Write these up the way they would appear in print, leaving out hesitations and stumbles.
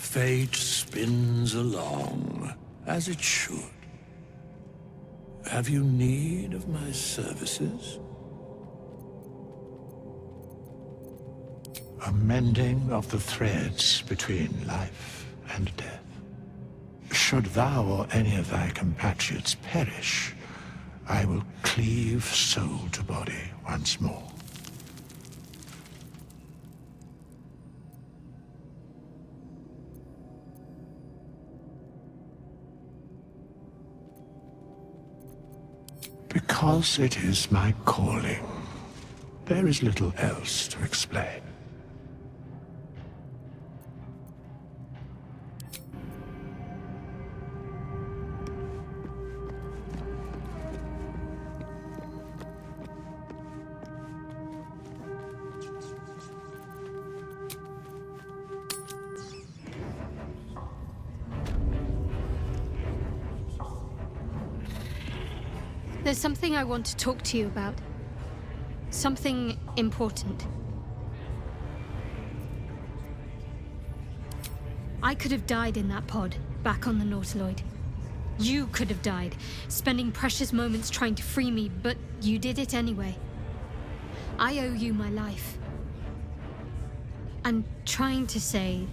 Fate spins along, as it should. Have you need of my services? A mending of the threads between life and death. Should thou or any of thy compatriots perish, I will cleave soul to body once more. Because it is my calling. There is little else to explain. There's something I want to talk to you about. Something important. I could have died in that pod, back on the Nautiloid. You could have died, spending precious moments trying to free me, but you did it anyway. I owe you my life. I'm trying to say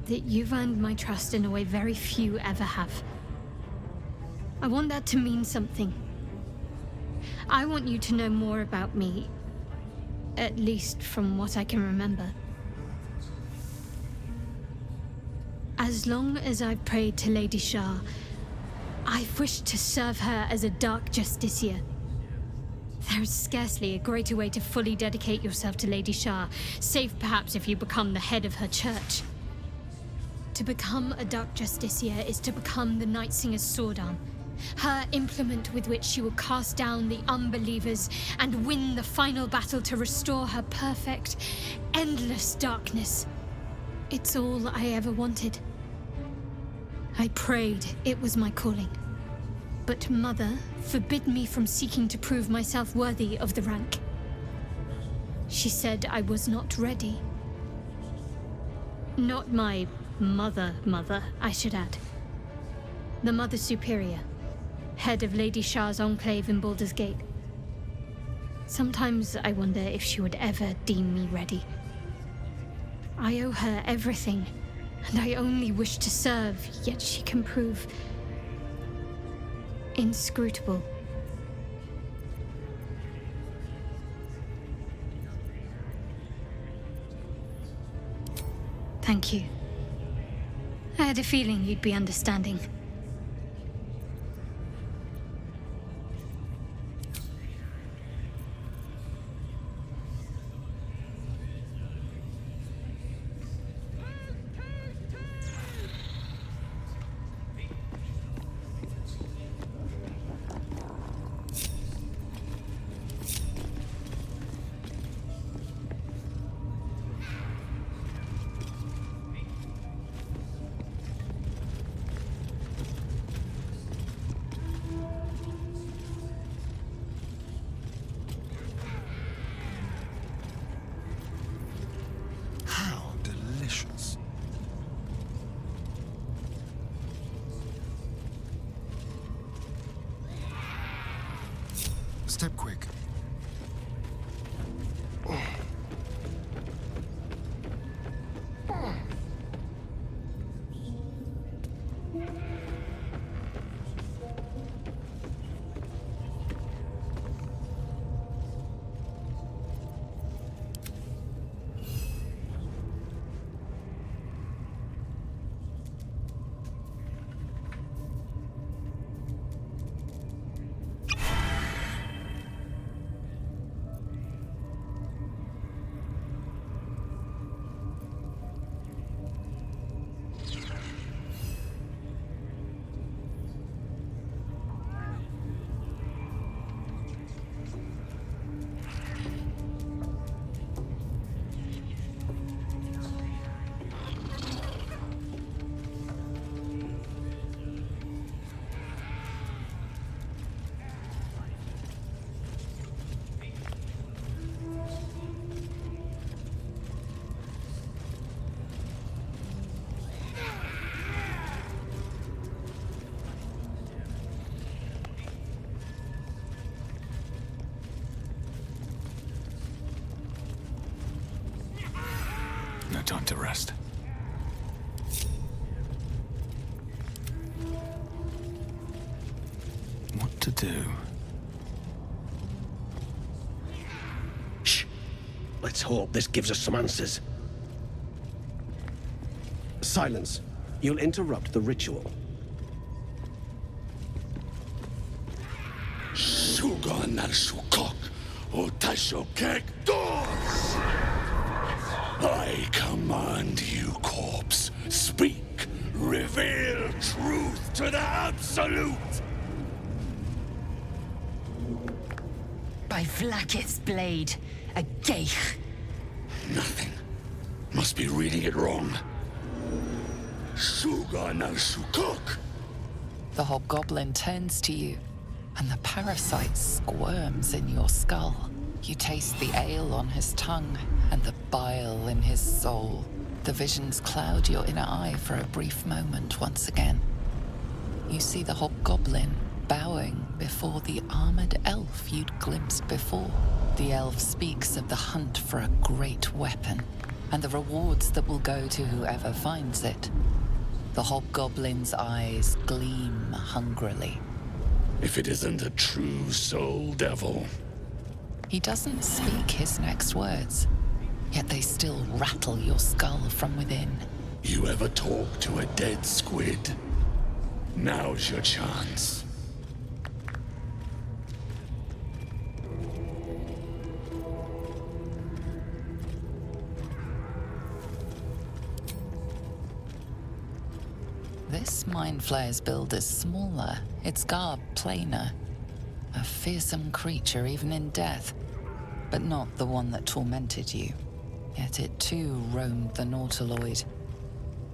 that you've earned my trust in a way very few ever have. I want that to mean something. I want you to know more about me, at least from what I can remember. As long as I've prayed to Lady Shah, I've wished to serve her as a Dark Justiciar. There is scarcely a greater way to fully dedicate yourself to Lady Shah, save perhaps if you become the head of her church. To become a Dark Justiciar is to become the Night Singer's sword arm, her implement with which she will cast down the unbelievers and win the final battle to restore her perfect, endless darkness. It's all I ever wanted. I prayed it was my calling. But Mother forbid me from seeking to prove myself worthy of the rank. She said I was not ready. Not my mother, I should add. The Mother Superior, head of Lady Shah's enclave in Baldur's Gate. Sometimes I wonder if she would ever deem me ready. I owe her everything, and I only wish to serve, yet she can prove inscrutable. Thank you. I had a feeling you'd be understanding. Step quick. time to rest. What to do? Shh. Let's hope this gives us some answers. Silence. You'll interrupt the ritual. Sugan al Sukok, Otashokek doors! I command you, corpse. Speak. Reveal truth to the absolute! By Vlaakith's blade, a geich. Nothing. Must be reading it wrong. Sugan al Sukok. The hobgoblin turns to you, and the parasite squirms in your skull. You taste the ale on his tongue, and the bile in his soul. The visions cloud your inner eye for a brief moment once again. You see the hobgoblin bowing before the armored elf you'd glimpsed before. The elf speaks of the hunt for a great weapon, and the rewards that will go to whoever finds it. The hobgoblin's eyes gleam hungrily. If it isn't a true soul devil. He doesn't speak his next words, yet they still rattle your skull from within. You ever talk to a dead squid? Now's your chance. This Mind Flayer's build is smaller, its garb plainer. A fearsome creature even in death, but not the one that tormented you. Yet it too roamed the Nautiloid.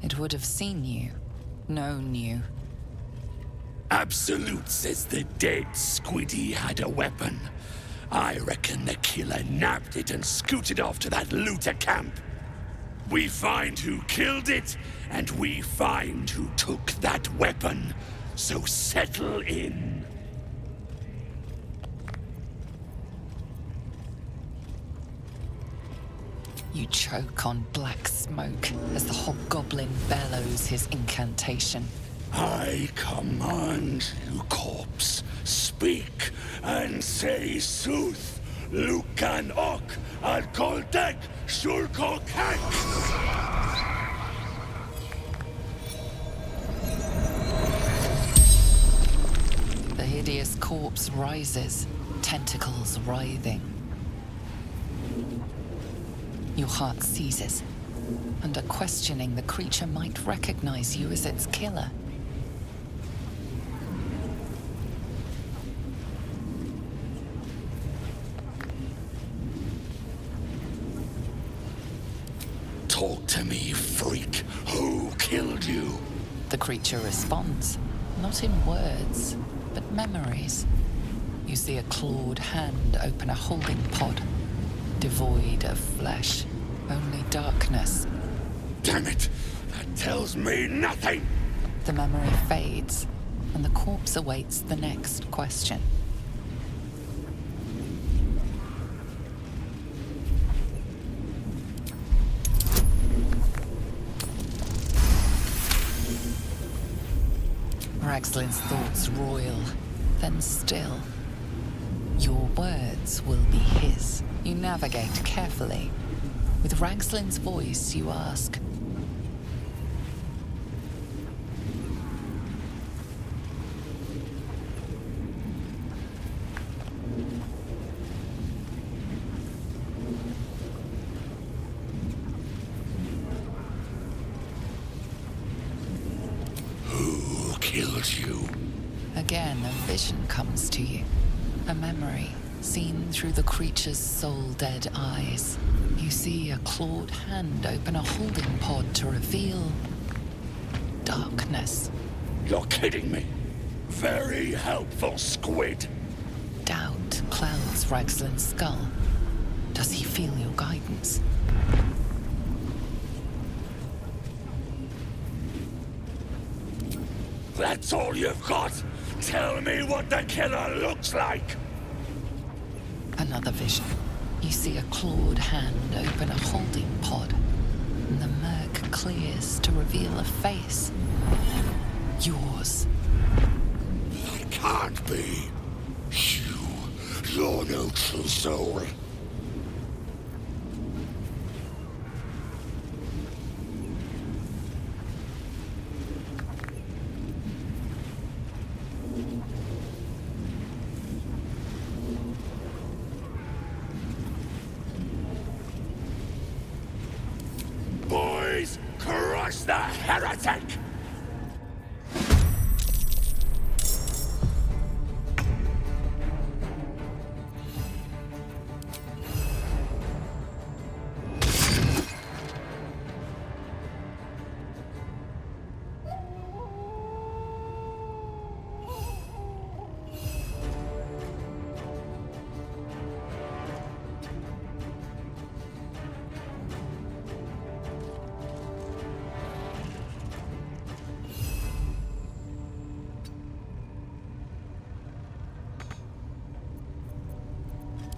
It would have seen you, known you. Absolute says the dead squiddy had a weapon. I reckon the killer nabbed it and scooted off to that looter camp. We find who killed it, and we find who took that weapon. So settle in. You choke on black smoke as the hobgoblin bellows his incantation. I command you, corpse. Speak and say sooth. Lucan ok al koldek shulkokek. The hideous corpse rises, tentacles writhing. Your heart seizes. Under questioning, the creature might recognize you as its killer. Talk to me, freak. Who killed you? The creature responds, not in words, but memories. You see a clawed hand open a holding pod, devoid of flesh, only darkness. Damn it! That tells me nothing! The memory fades, and the corpse awaits the next question. Ragzlin's thoughts roil, then still. Your words will be his. You navigate carefully. With Ragzlin's voice, you ask, Who killed you? Again, a vision comes to you. A memory, seen through the creature's soul-dead eyes. You see a clawed hand open a holding pod to reveal darkness. You're kidding me. Very helpful, squid. Doubt clouds Ragzlin's skull. Does he feel your guidance? That's all you've got? Tell me what the killer looks like! Another vision. You see a clawed hand open a holding pod. and the murk clears to reveal a face. Yours. That can't be. You're no true soul. Boys, crush the heretic!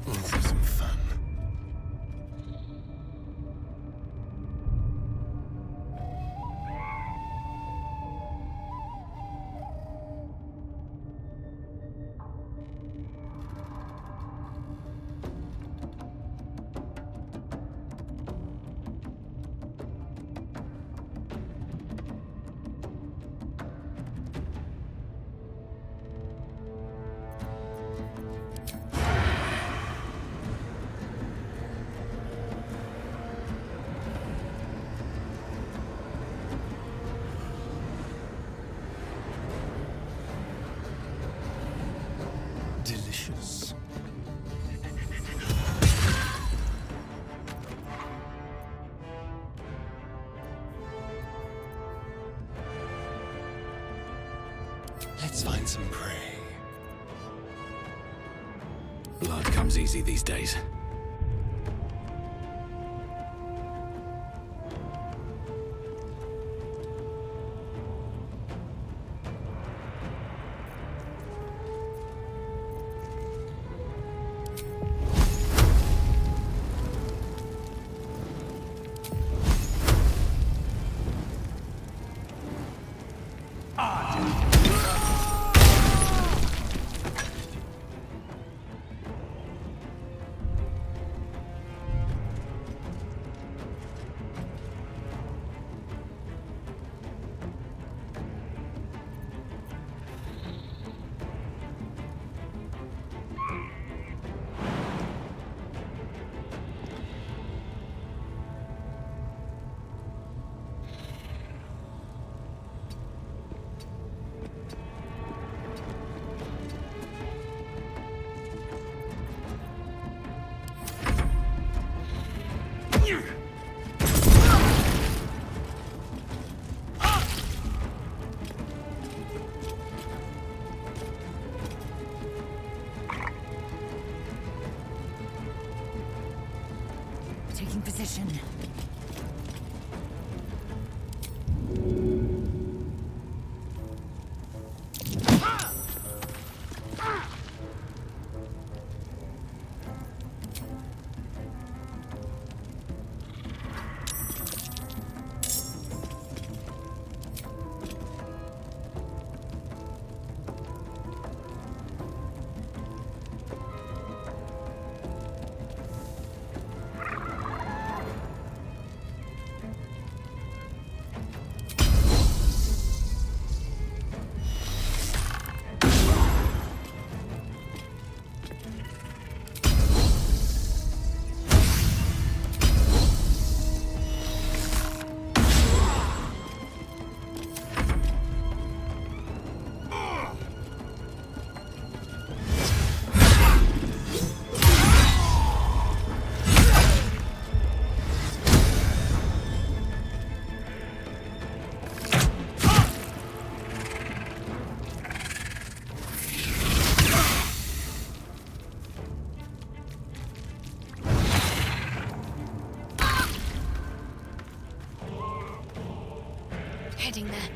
Let's have some fun. Delicious. Let's find some prey. Blood comes easy these days. Taking position. Heading there.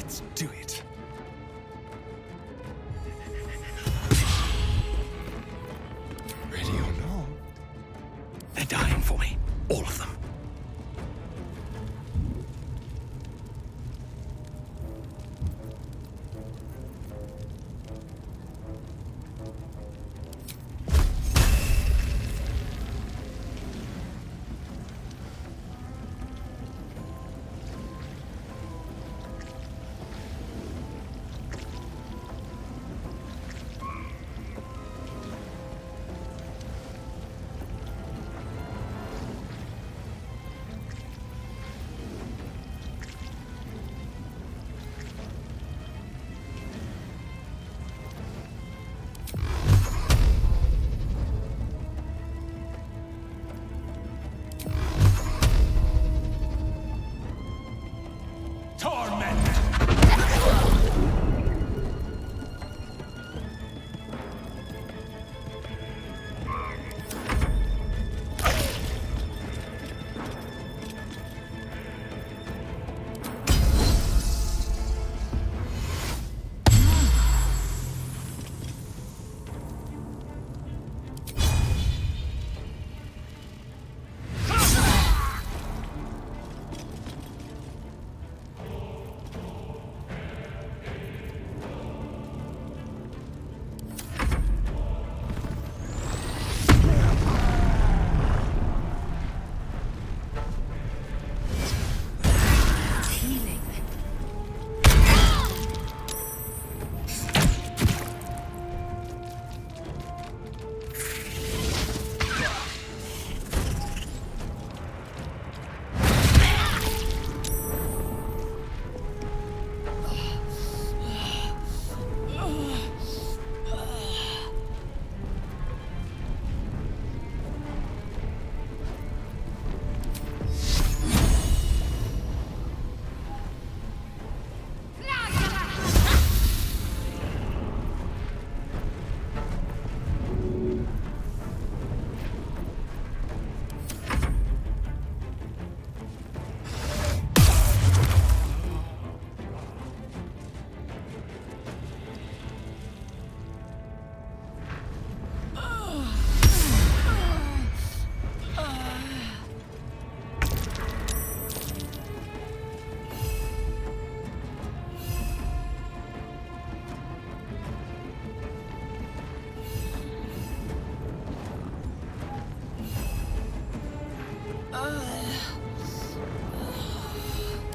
Let's do it. Ready or not? They're dying for me. All of them.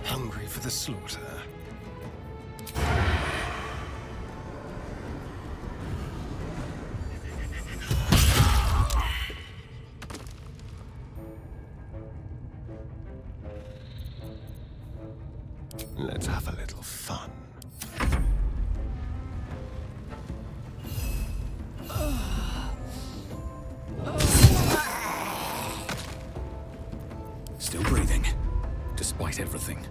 Hungry for the slaughter. Let's have a little fun. Still breathing, despite everything.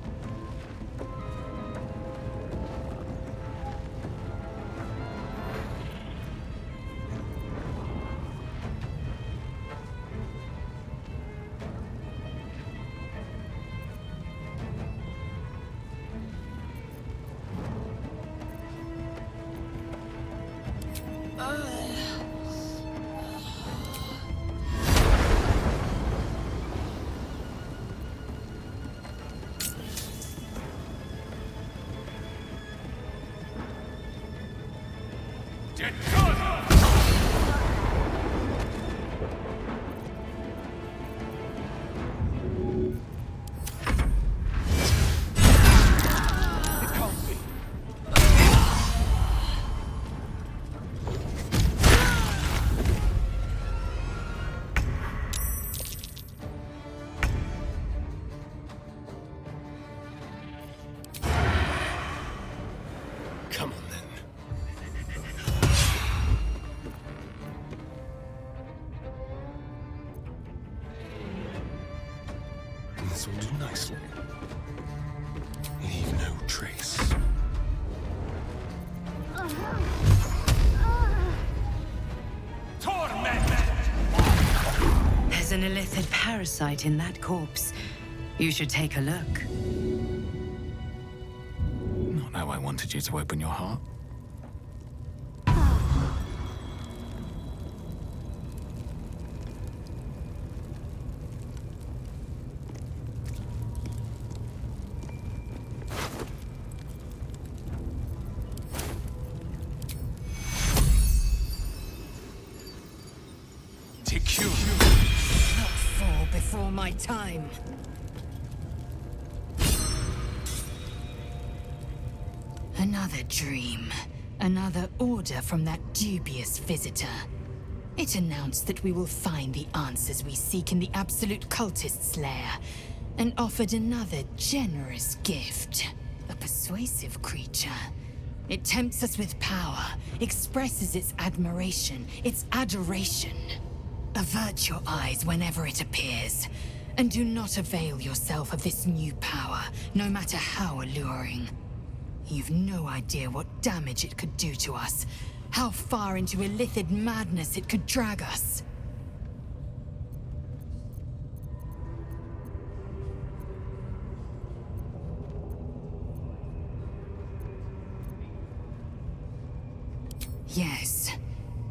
Come on then. This will do nicely. Leave no trace. There's an illithid parasite in that corpse. You should take a look. Not how I wanted you to open your heart? Not fall before my time. Another dream. Another order from that dubious visitor. It announced that we will find the answers we seek in the absolute cultist's lair, and offered another generous gift. A persuasive creature. It tempts us with power, expresses its admiration, its adoration. Avert your eyes whenever it appears, and do not avail yourself of this new power, no matter how alluring. You've no idea what damage it could do to us, how far into illithid madness it could drag us. Yes,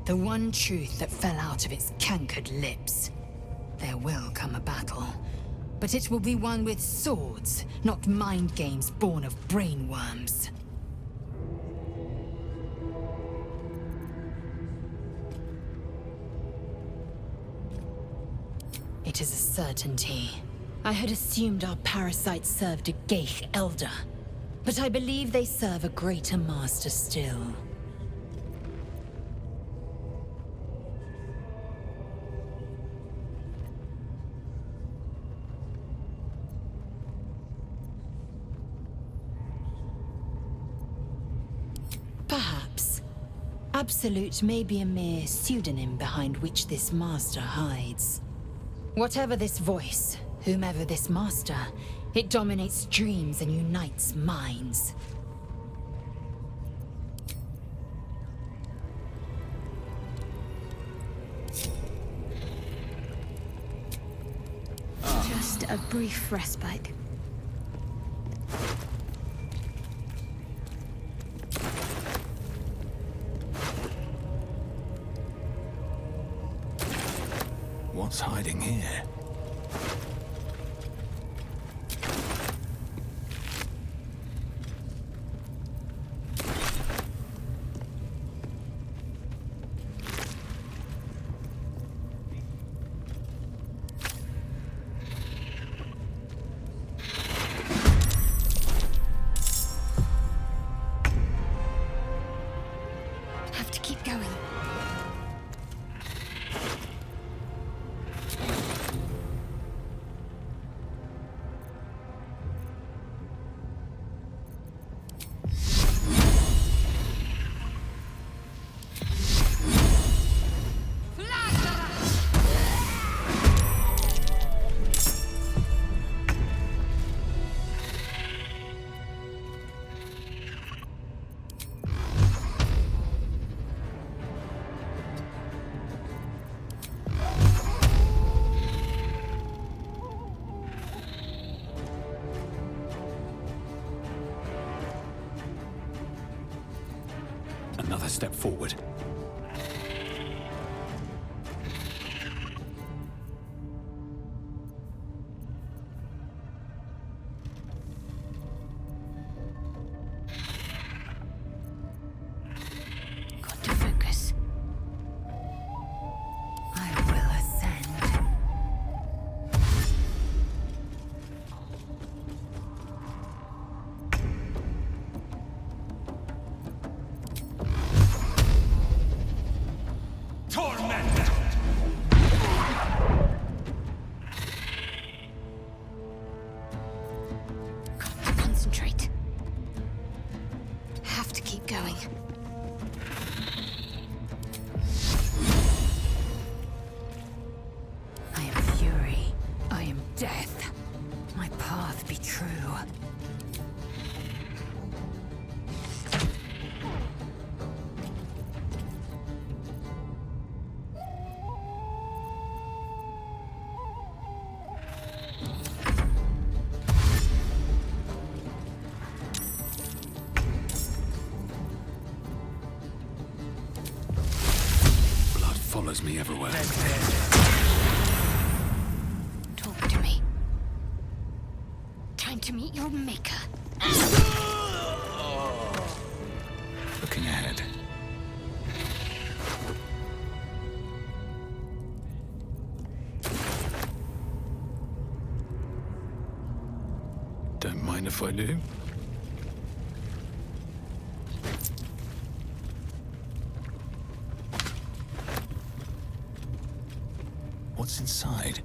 the one truth that fell out of its cankered lips. There will come a battle, but it will be won with swords, not mind games born of brainworms. It is a certainty. I had assumed our parasites served a Geich elder, but I believe they serve a greater master still. Perhaps. Absolute may be a mere pseudonym behind which this master hides. Whatever this voice, whomever this master, it dominates dreams and unites minds. Just a brief respite. What's hiding here? Have to keep going. Another step forward. Got to focus. I will ascend. Got to concentrate. Have to keep going. I am fury. I am death. My path be true. follows me everywhere. Talk to me. Time to meet your maker. Looking ahead. Don't mind if I do. What's inside?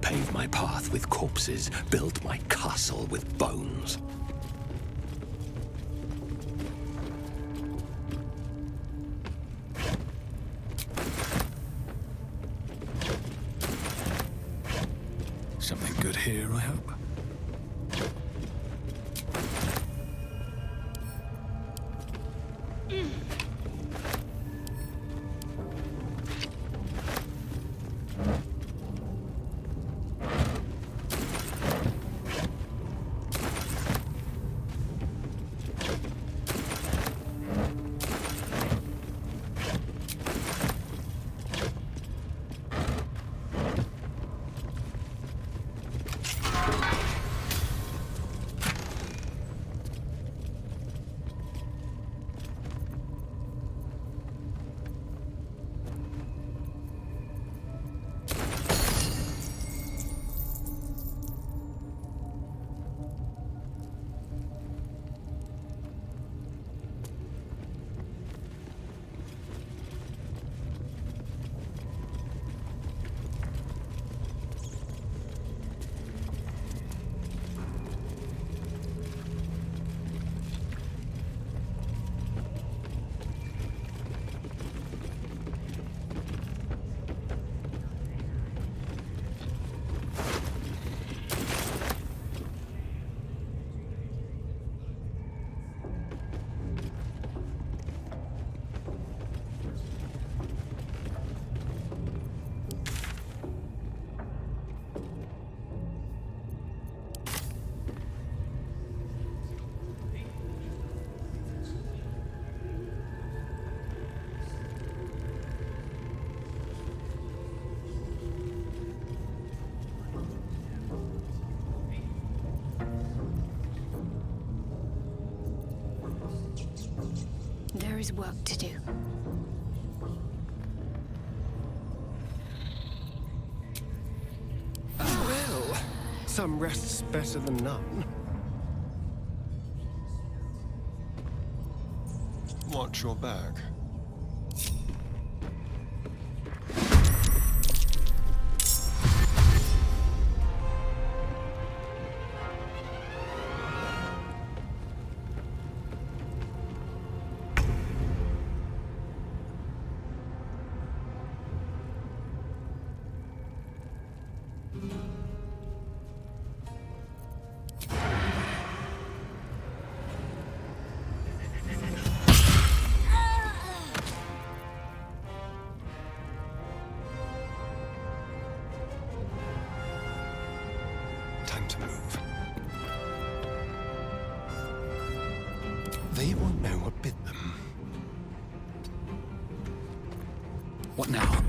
Pave my path with corpses, build my castle with bones. Something good here, I hope. There is work to do. Well, some rest's better than none. Watch your back. Time to move. They won't know what bit them. What now?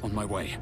On my way.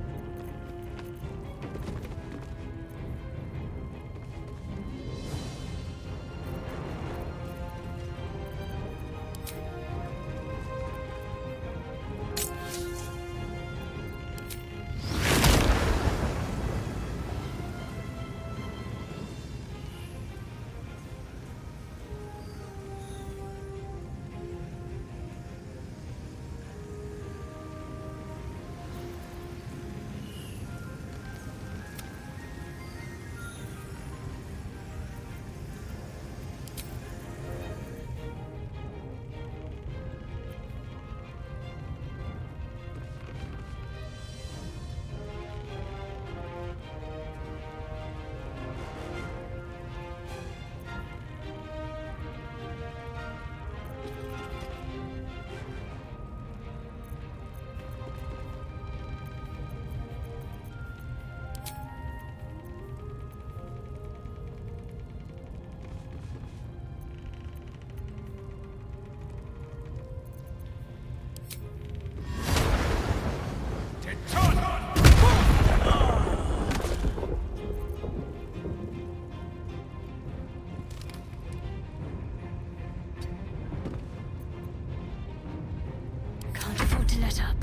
To let up.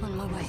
On my way.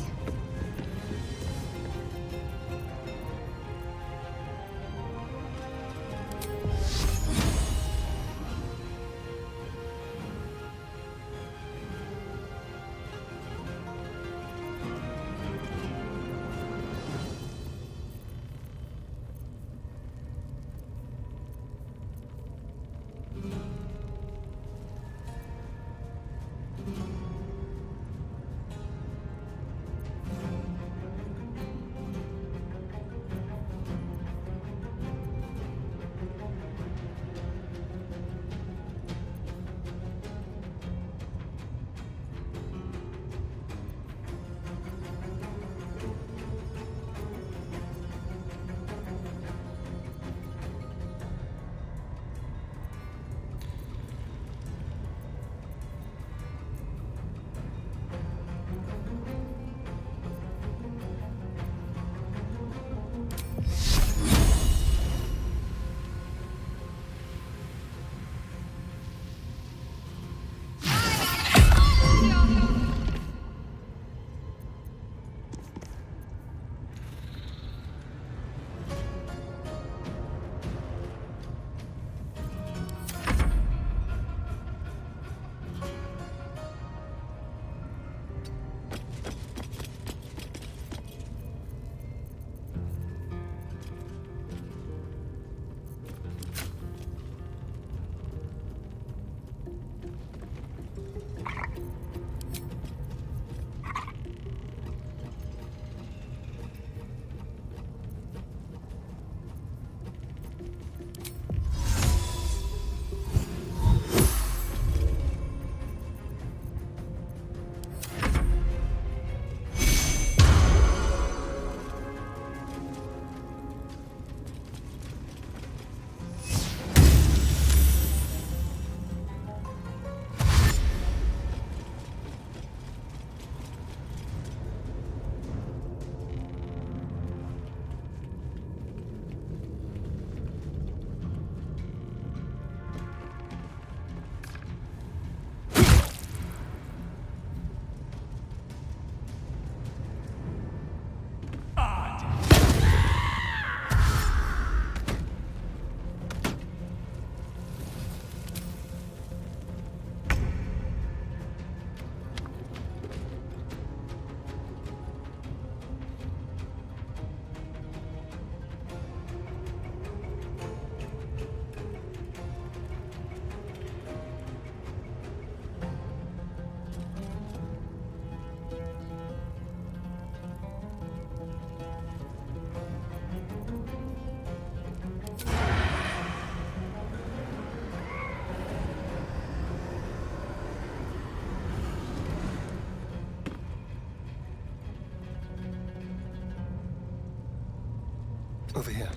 Over here.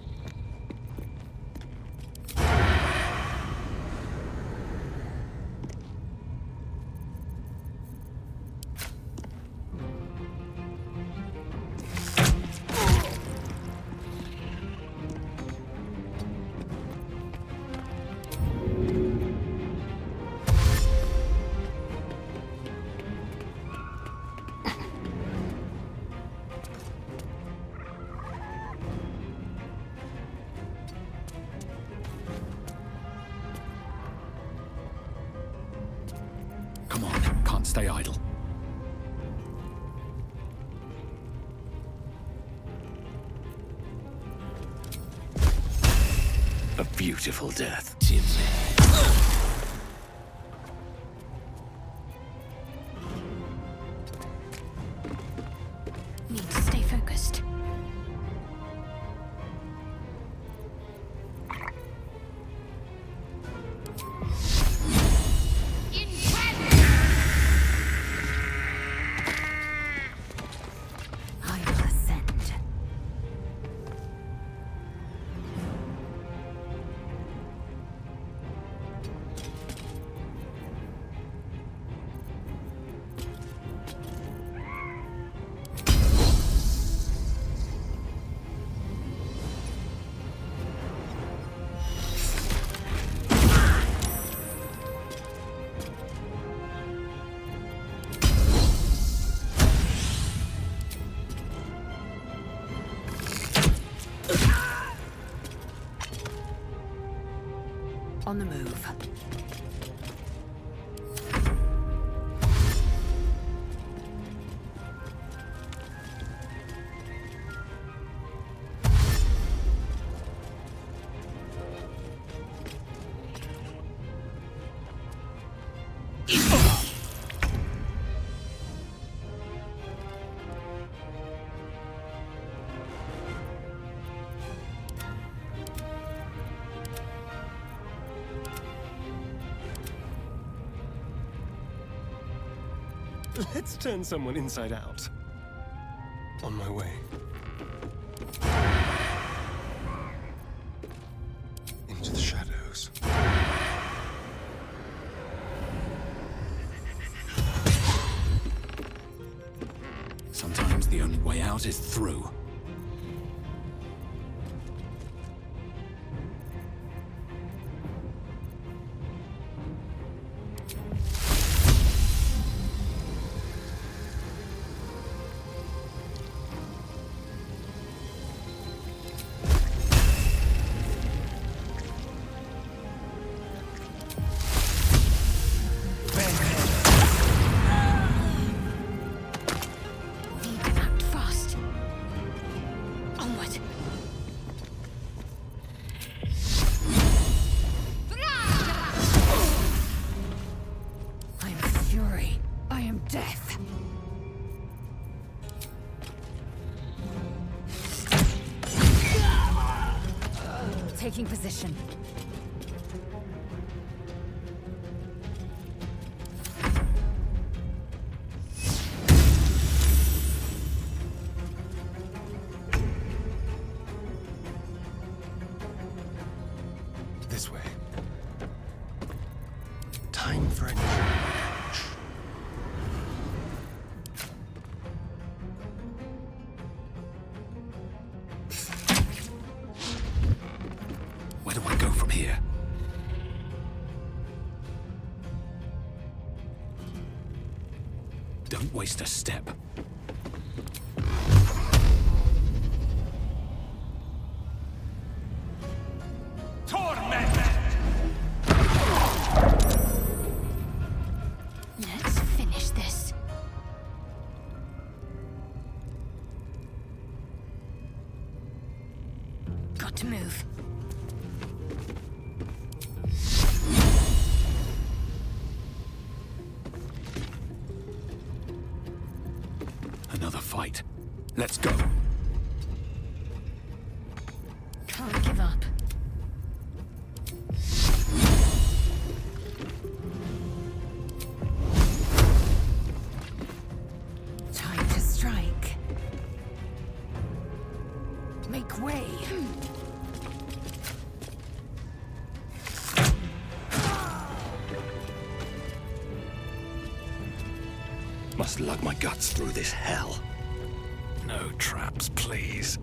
Stay idle. A beautiful death. Need to stay focused. I will ascend. On the move. Let's turn someone inside out. On my way. Into the shadows. Sometimes the only way out is through. Taking position. This way. Time for a new approach. Where do I go from here? Don't waste a step. Let's finish this. Got to move. Another fight. Let's go. Can't give up. Time to strike. Make way. Must lug my guts through this hell. No traps, please.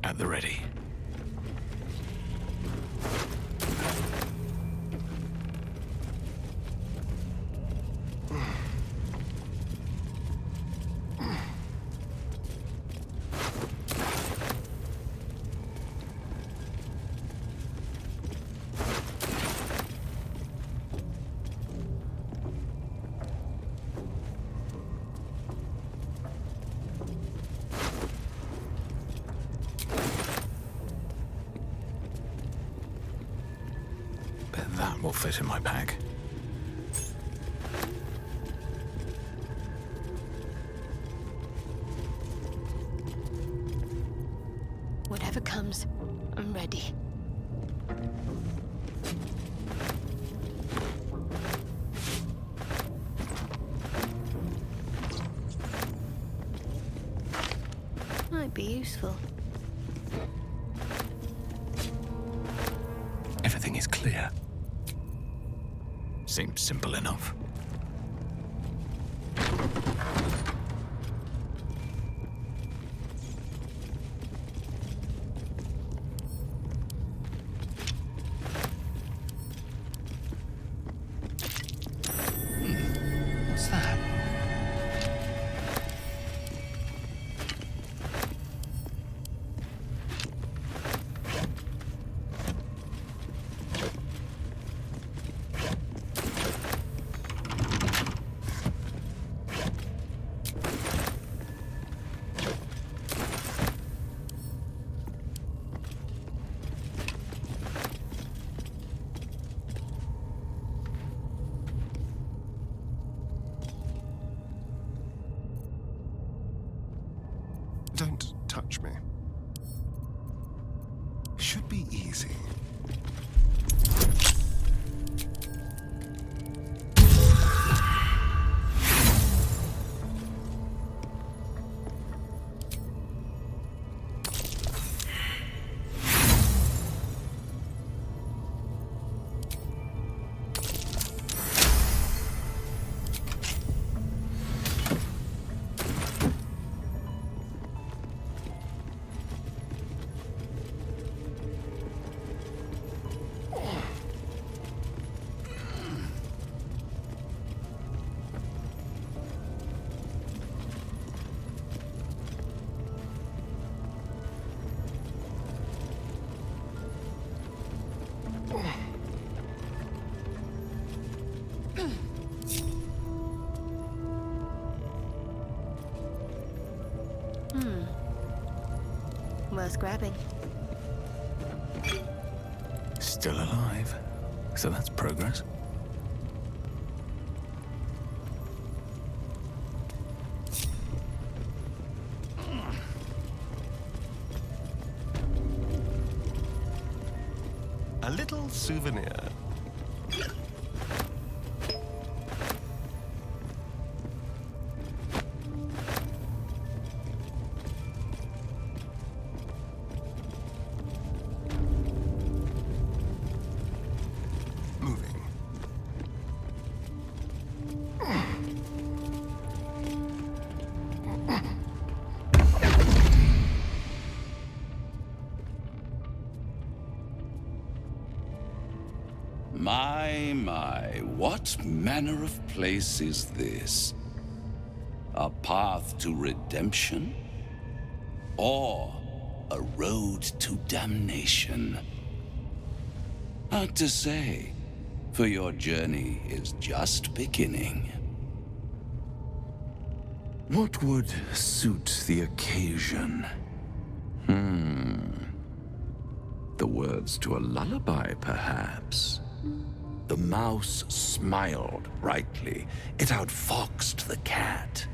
At the ready. That will fit in my pack. Whatever comes, I'm ready. Might be useful. Everything is clear. Seems simple enough. What's that? Don't touch me. Should be easy. Worth grabbing. Still alive. So that's progress. A little souvenir. Moving. My, what manner of place is this? A path to redemption? Or a road to damnation? Hard to say, for your journey is just beginning. What would suit the occasion? The words to a lullaby, perhaps? The mouse smiled brightly. It outfoxed the cat.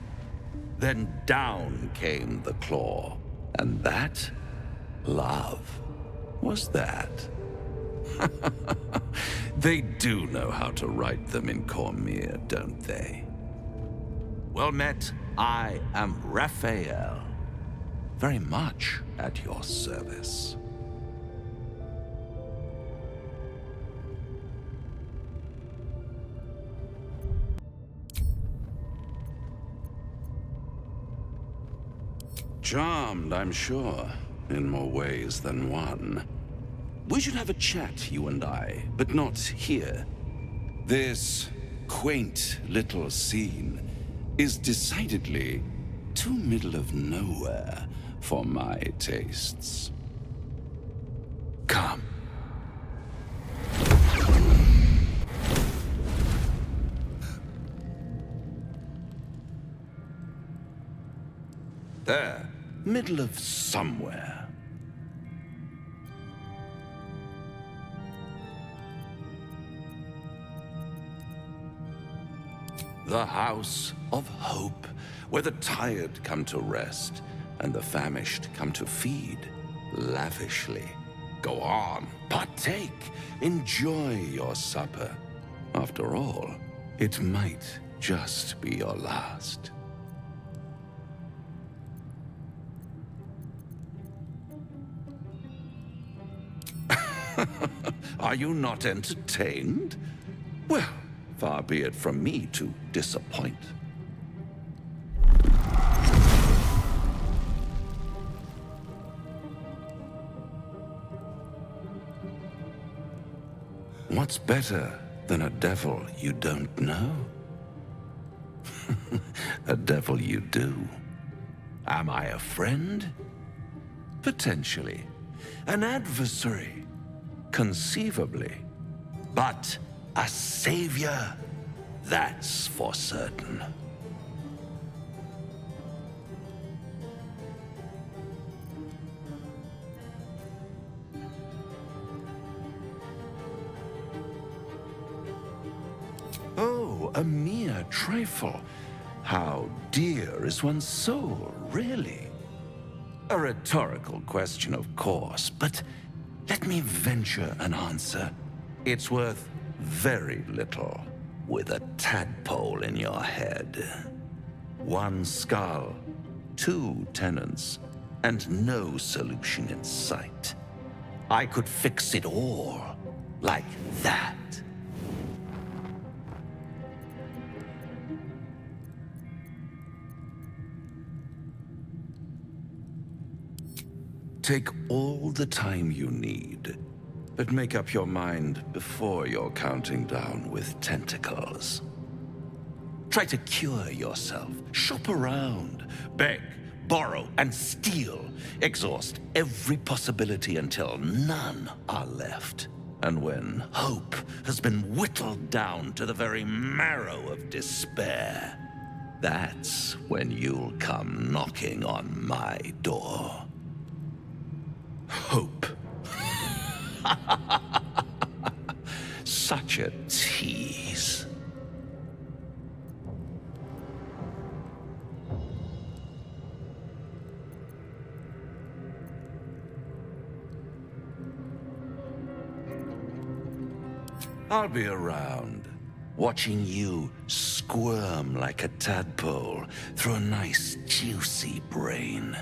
Then down came the claw. And that? Love. Was that? They do know how to write them in Cormyr, don't they? Well met, I am Raphael. Very much at your service. Charmed, I'm sure. in more ways than one. We should have a chat, you and I, but not here. This quaint little scene is decidedly too middle of nowhere for my tastes. Come. There, middle of somewhere. The House of Hope, where the tired come to rest and the famished come to feed lavishly. Go on, partake, enjoy your supper. After all, it might just be your last. Are you not entertained? Well, far be it from me to disappoint. What's better than a devil you don't know? A devil you do. Am I a friend? Potentially. An adversary? Conceivably. But a savior? That's for certain. Oh, a mere trifle. How dear is one's soul, really? A rhetorical question, of course, but let me venture an answer. It's worth very little with a tadpole in your head. One skull, two tenants, and no solution in sight. I could fix it all like that. Take all the time you need, but make up your mind before you're counting down with tentacles. Try to cure yourself, shop around, beg, borrow, and steal. Exhaust every possibility until none are left. And when hope has been whittled down to the very marrow of despair, that's when you'll come knocking on my door. Hope. Such a tease. I'll be around, watching you squirm like a tadpole through a nice, juicy brain.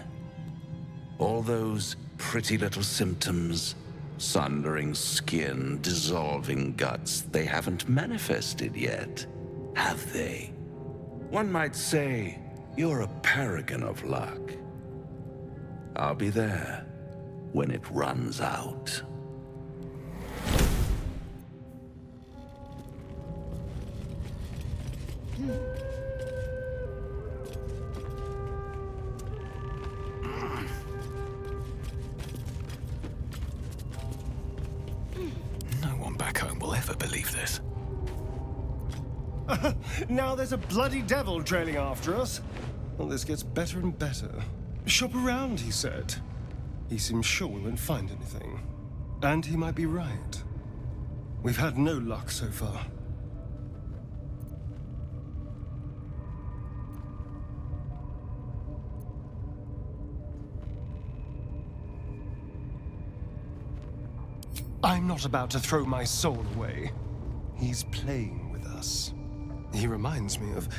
All those pretty little symptoms, sundering skin, dissolving guts, they haven't manifested yet, have they? One might say you're a paragon of luck. I'll be there when it runs out. Now there's a bloody devil trailing after us. Well, this gets better and better. Shop around, he said. He seems sure we won't find anything. And he might be right. We've had no luck so far. I'm not about to throw my soul away. He's playing with us. He reminds me of,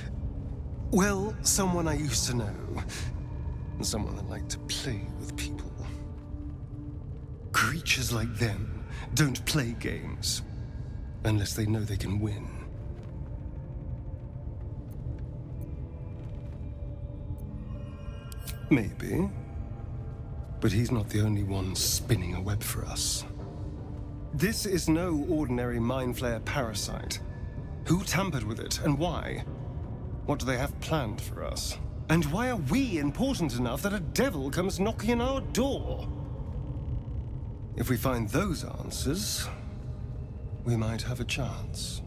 well, someone I used to know. Someone that liked to play with people. Creatures like them don't play games unless they know they can win. Maybe. But he's not the only one spinning a web for us. This is no ordinary mind flayer parasite. Who tampered with it, and why? What do they have planned for us? And why are we important enough that a devil comes knocking on our door? If we find those answers, we might have a chance.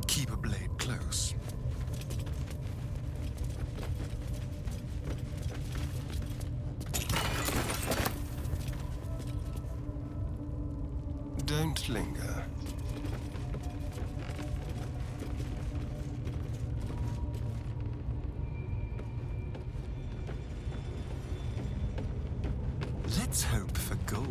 Keep a blade close. Don't linger. Let's hope for gold.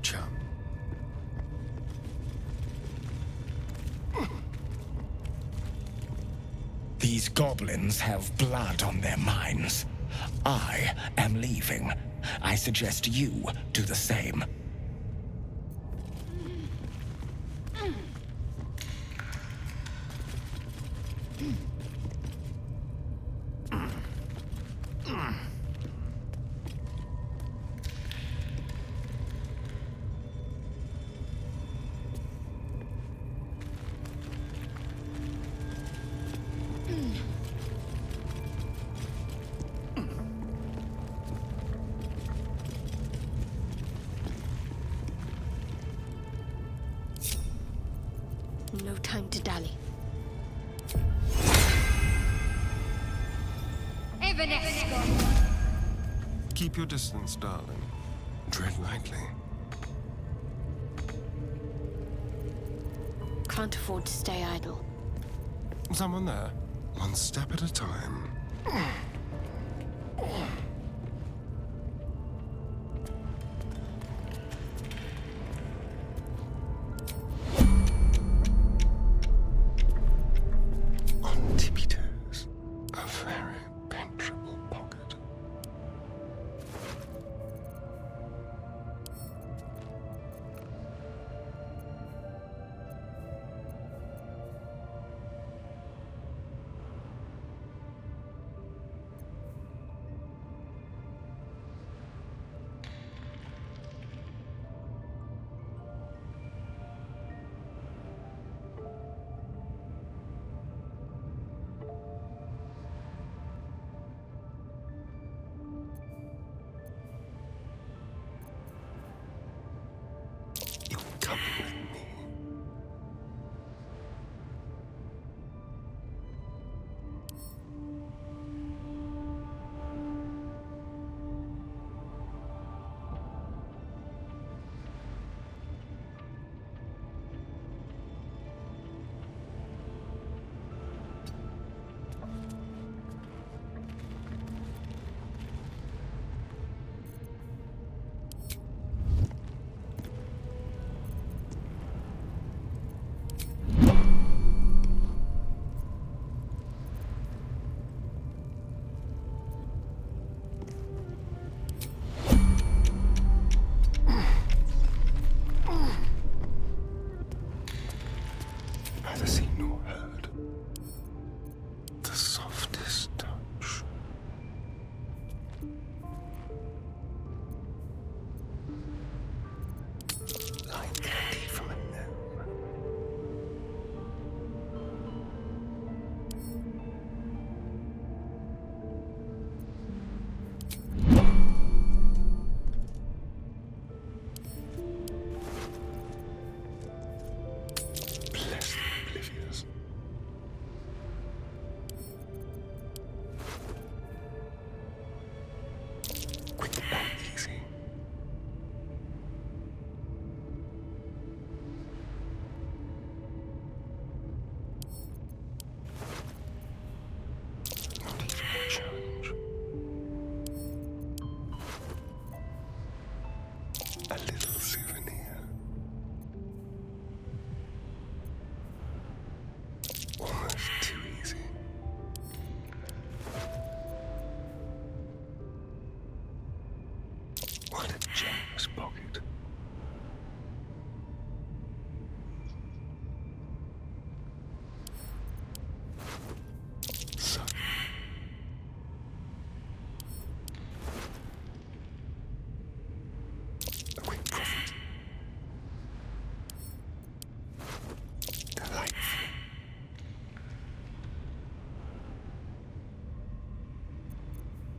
Chum. These goblins have blood on their minds. I am leaving. I suggest you do the same. No time to dally. Keep your distance, darling. Tread lightly. Can't afford to stay idle. Someone there. One step at a time. On tippy toes. A very penetrable pocket.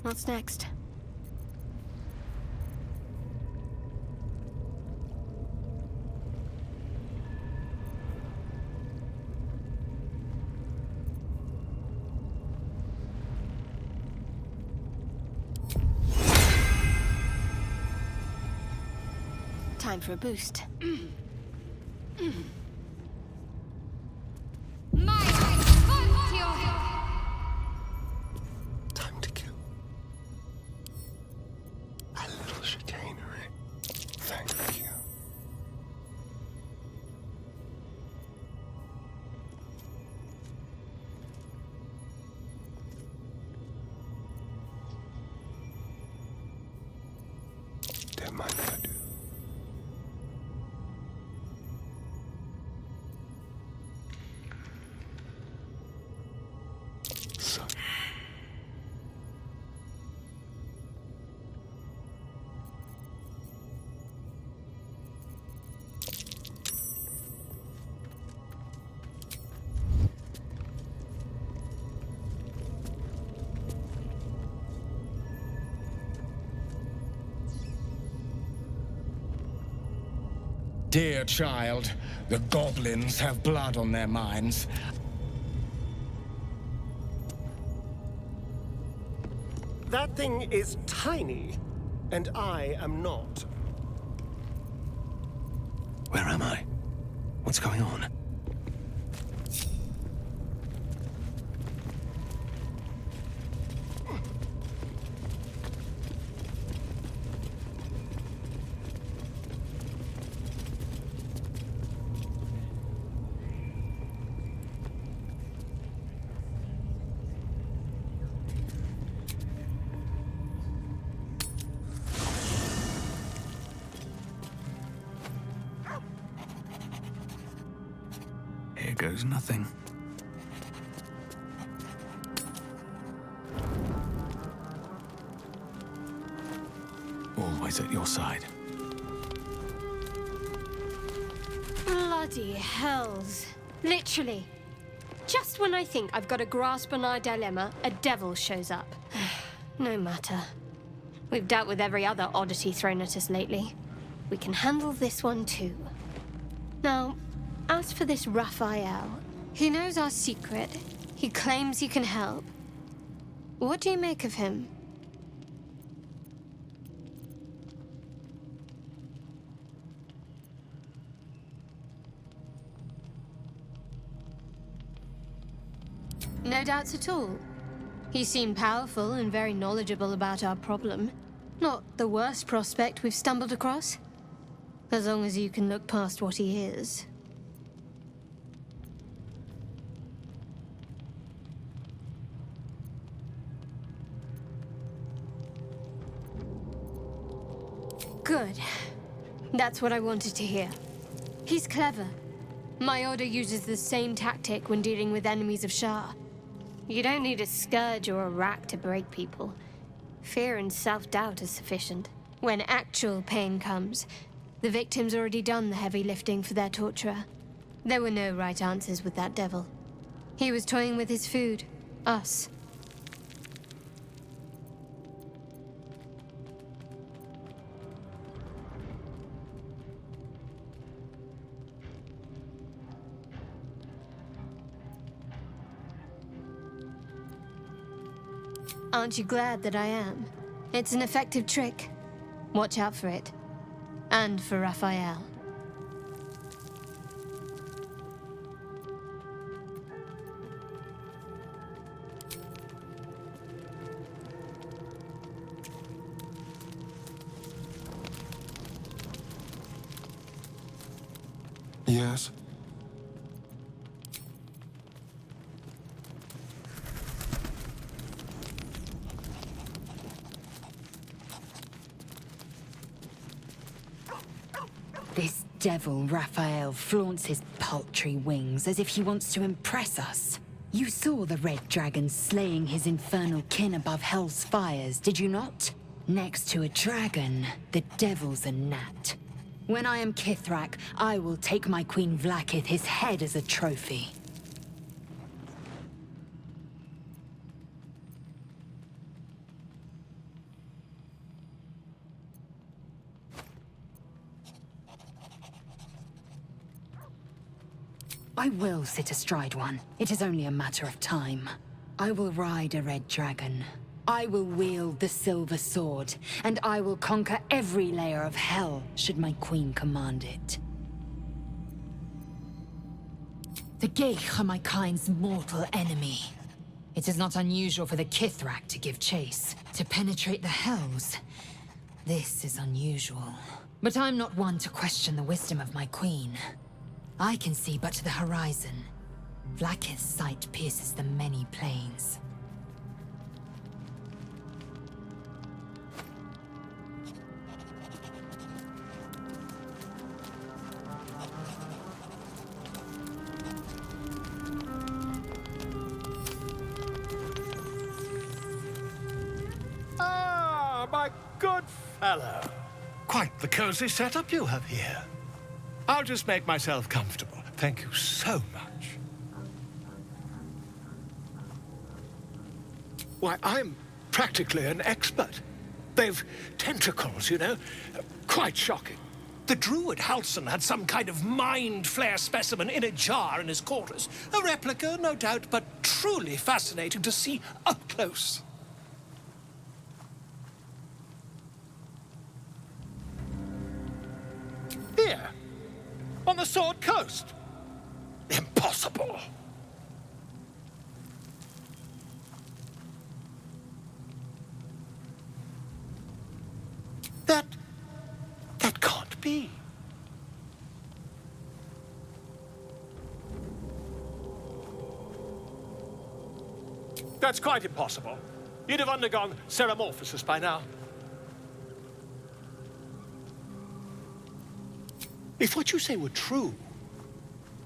What's next? Time for a boost. Time to kill. A little chicanery. Thank you. Don't mind if I do. So. Dear child, the goblins have blood on their minds. That thing is tiny, and I am not. Where am I? What's going on? Here goes nothing. Always at your side. Bloody hells. Literally. Just when I think I've got a grasp on our dilemma, a devil shows up. No matter. We've dealt with every other oddity thrown at us lately. We can handle this one too. Now, as for this Raphael, he knows our secret. He claims he can help. What do you make of him? No doubts at all. He seemed powerful and very knowledgeable about our problem. Not the worst prospect we've stumbled across. As long as you can look past what he is. Good. That's what I wanted to hear. He's clever. My order uses the same tactic when dealing with enemies of Shah. You don't need a scourge or a rack to break people. Fear and self-doubt is sufficient. When actual pain comes, the victim's already done the heavy lifting for their torturer. There were no right answers with that devil. He was toying with his food. Us. Aren't you glad that I am? It's an effective trick. Watch out for it. And for Raphael. Yes? This devil, Raphael, flaunts his paltry wings as if he wants to impress us. You saw the red dragon slaying his infernal kin above hell's fires, did you not? Next to a dragon, the devil's a gnat. When I am Kithrak, I will take my Queen Vlaakith his head as a trophy. I will sit astride one. It is only a matter of time. I will ride a red dragon. I will wield the silver sword, and I will conquer every layer of hell, should my queen command it. The Geich are my kind's mortal enemy. It is not unusual for the Kithrak to give chase, to penetrate the hells. This is unusual. But I'm not one to question the wisdom of my queen. I can see but to the horizon. Vlaakith's sight pierces the many planes. Ah, my good fellow. Quite the cozy setup you have here. I'll just make myself comfortable. Thank you so much. Why, I'm practically an expert. They've tentacles, you know. Quite shocking. The druid Halson had some kind of mind flare specimen in a jar in his quarters. A replica, no doubt, but truly fascinating to see up close. Here, on the Sword Coast. Impossible. That can't be. That's quite impossible. You'd have undergone ceramorphosis by now. If what you say were true,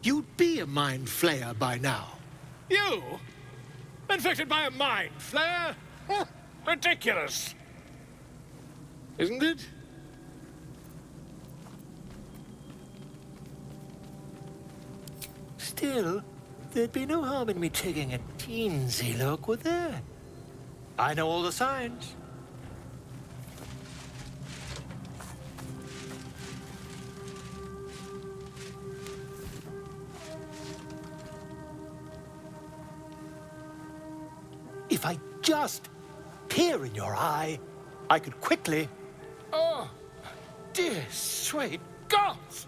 you'd be a mind flayer by now. You? Infected by a mind flayer? Ridiculous. Isn't it? Still, there'd be no harm in me taking a teensy look, would there? I know all the signs. If I just peer in your eye, I could quickly... Oh, dear sweet gods!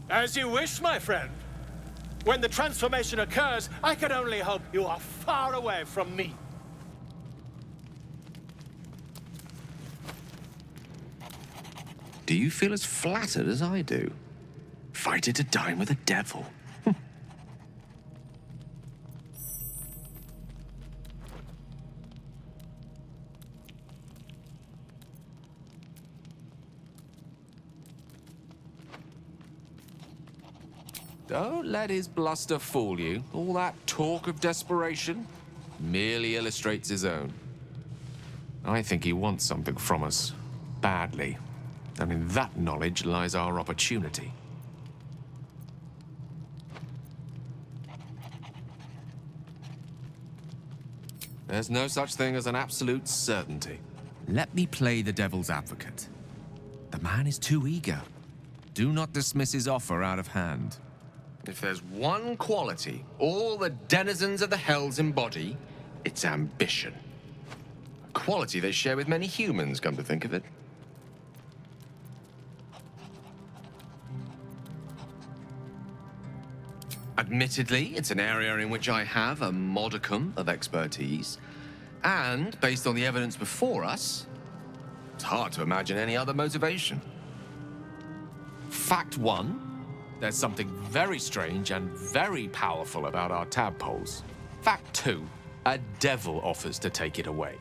As you wish, my friend. When the transformation occurs, I can only hope you are far away from me. Do you feel as flattered as I do? Fighting to dine with a devil. Don't let his bluster fool you. All that talk of desperation merely illustrates his own. I think he wants something from us, badly. And in that knowledge lies our opportunity. There's no such thing as an absolute certainty. Let me play the devil's advocate. The man is too eager. Do not dismiss his offer out of hand. If there's one quality all the denizens of the hells embody, it's ambition. A quality they share with many humans, come to think of it. Admittedly, it's an area in which I have a modicum of expertise, and based on the evidence before us, it's hard to imagine any other motivation. Fact one, there's something very strange and very powerful about our tadpoles. Fact two, a devil offers to take it away.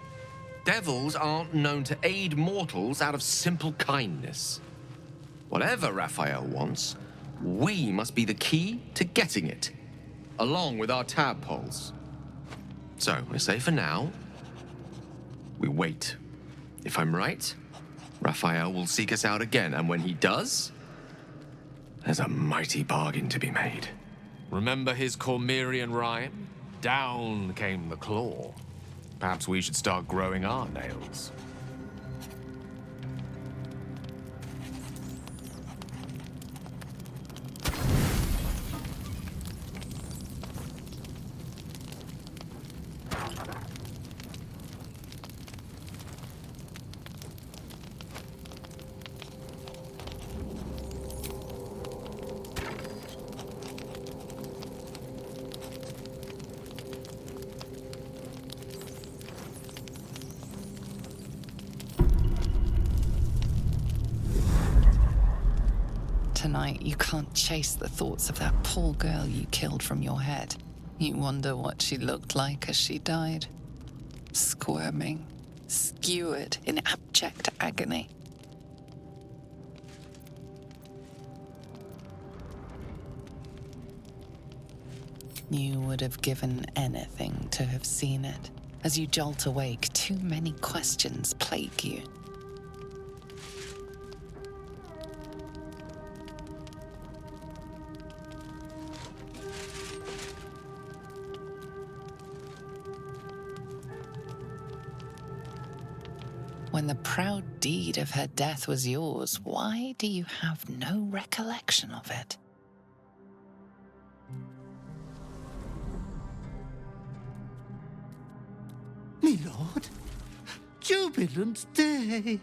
Devils aren't known to aid mortals out of simple kindness. Whatever Raphael wants, we must be the key to getting it, along with our tadpoles. So, I say for now, we wait. If I'm right, Raphael will seek us out again, and when he does, there's a mighty bargain to be made. Remember his Cormyrean rhyme? down came the claw. Perhaps we should start growing our nails. Tonight, you can't chase the thoughts of that poor girl you killed from your head. You wonder what she looked like as she died. Squirming, skewered in abject agony. You would have given anything to have seen it. As you jolt awake, too many questions plague you. When the proud deed of her death was yours, why do you have no recollection of it? My lord, jubilant day!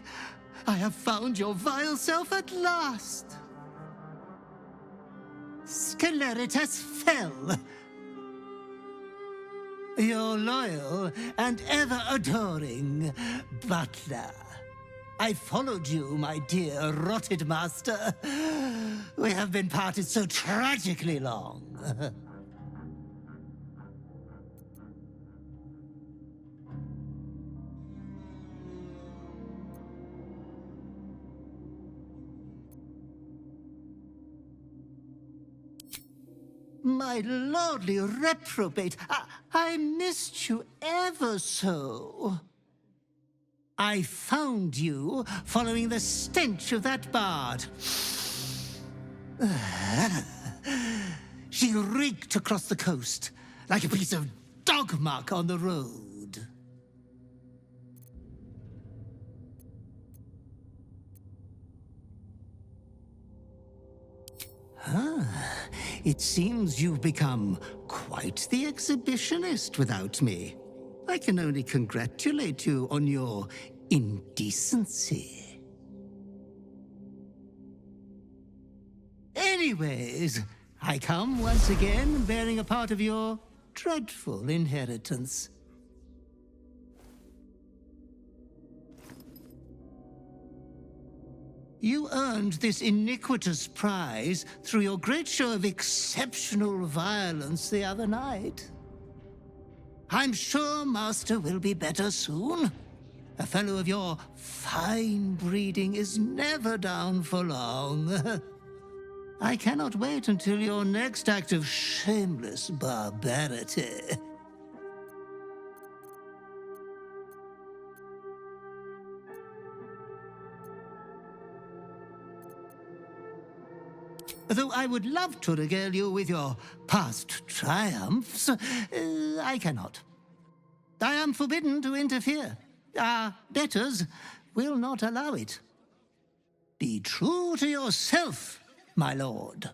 I have found your vile self at last! Sceleritas Fel! Your loyal and ever-adoring butler. I followed you, my dear rotted master. We have been parted so tragically long. My lordly reprobate, I missed you ever so. I found you following the stench of that bard. She reeked across the coast like a piece of dog muck on the road. It seems you've become quite the exhibitionist without me. I can only congratulate you on your indecency. Anyways, I come once again bearing a part of your dreadful inheritance. You earned this iniquitous prize through your great show of exceptional violence the other night. I'm sure Master will be better soon. A fellow of your fine breeding is never down for long. I cannot wait until your next act of shameless barbarity. Though I would love to regale you with your past triumphs, I cannot. I am forbidden to interfere. Our betters will not allow it. Be true to yourself, my lord.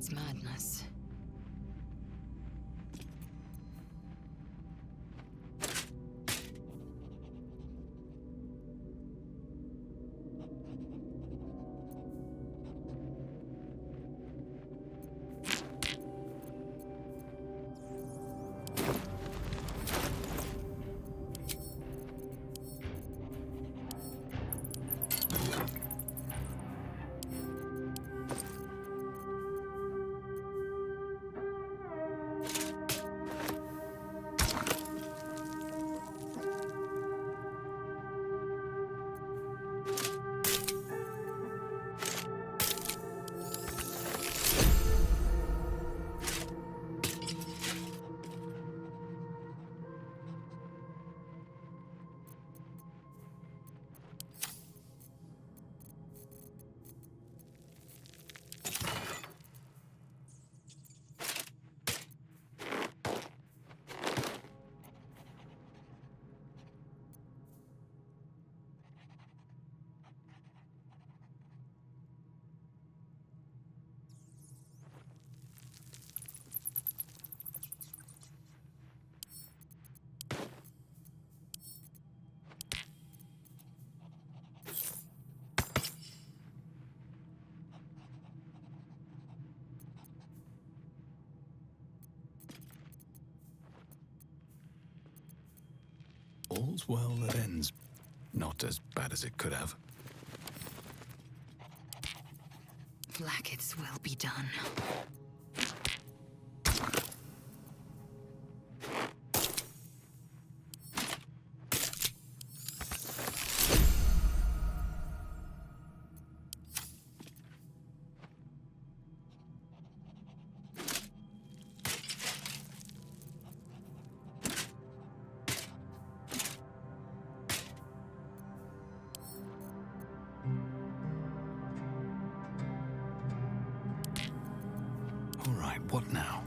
needs madness. All's well that ends. Not as bad as it could have. Blackets will be done. All right, what now?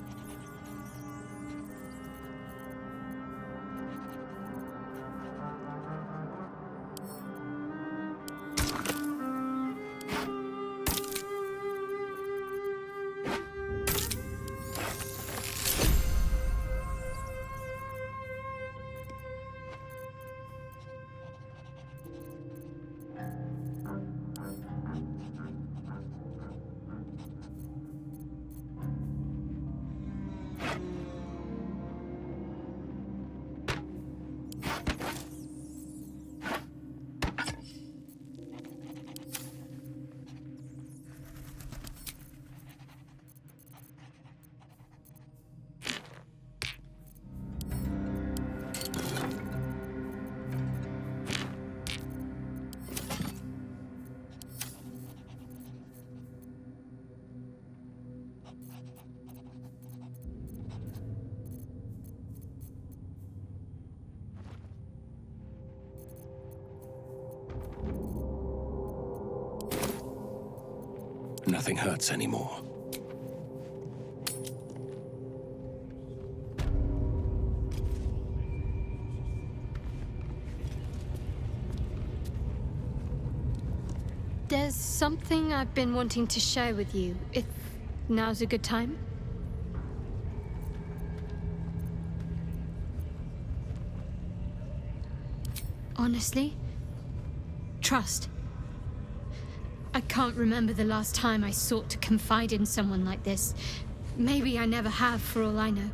Nothing hurts anymore. There's something I've been wanting to share with you, if now's a good time. Honestly, trust. I can't remember the last time I sought to confide in someone like this. Maybe I never have, for all I know.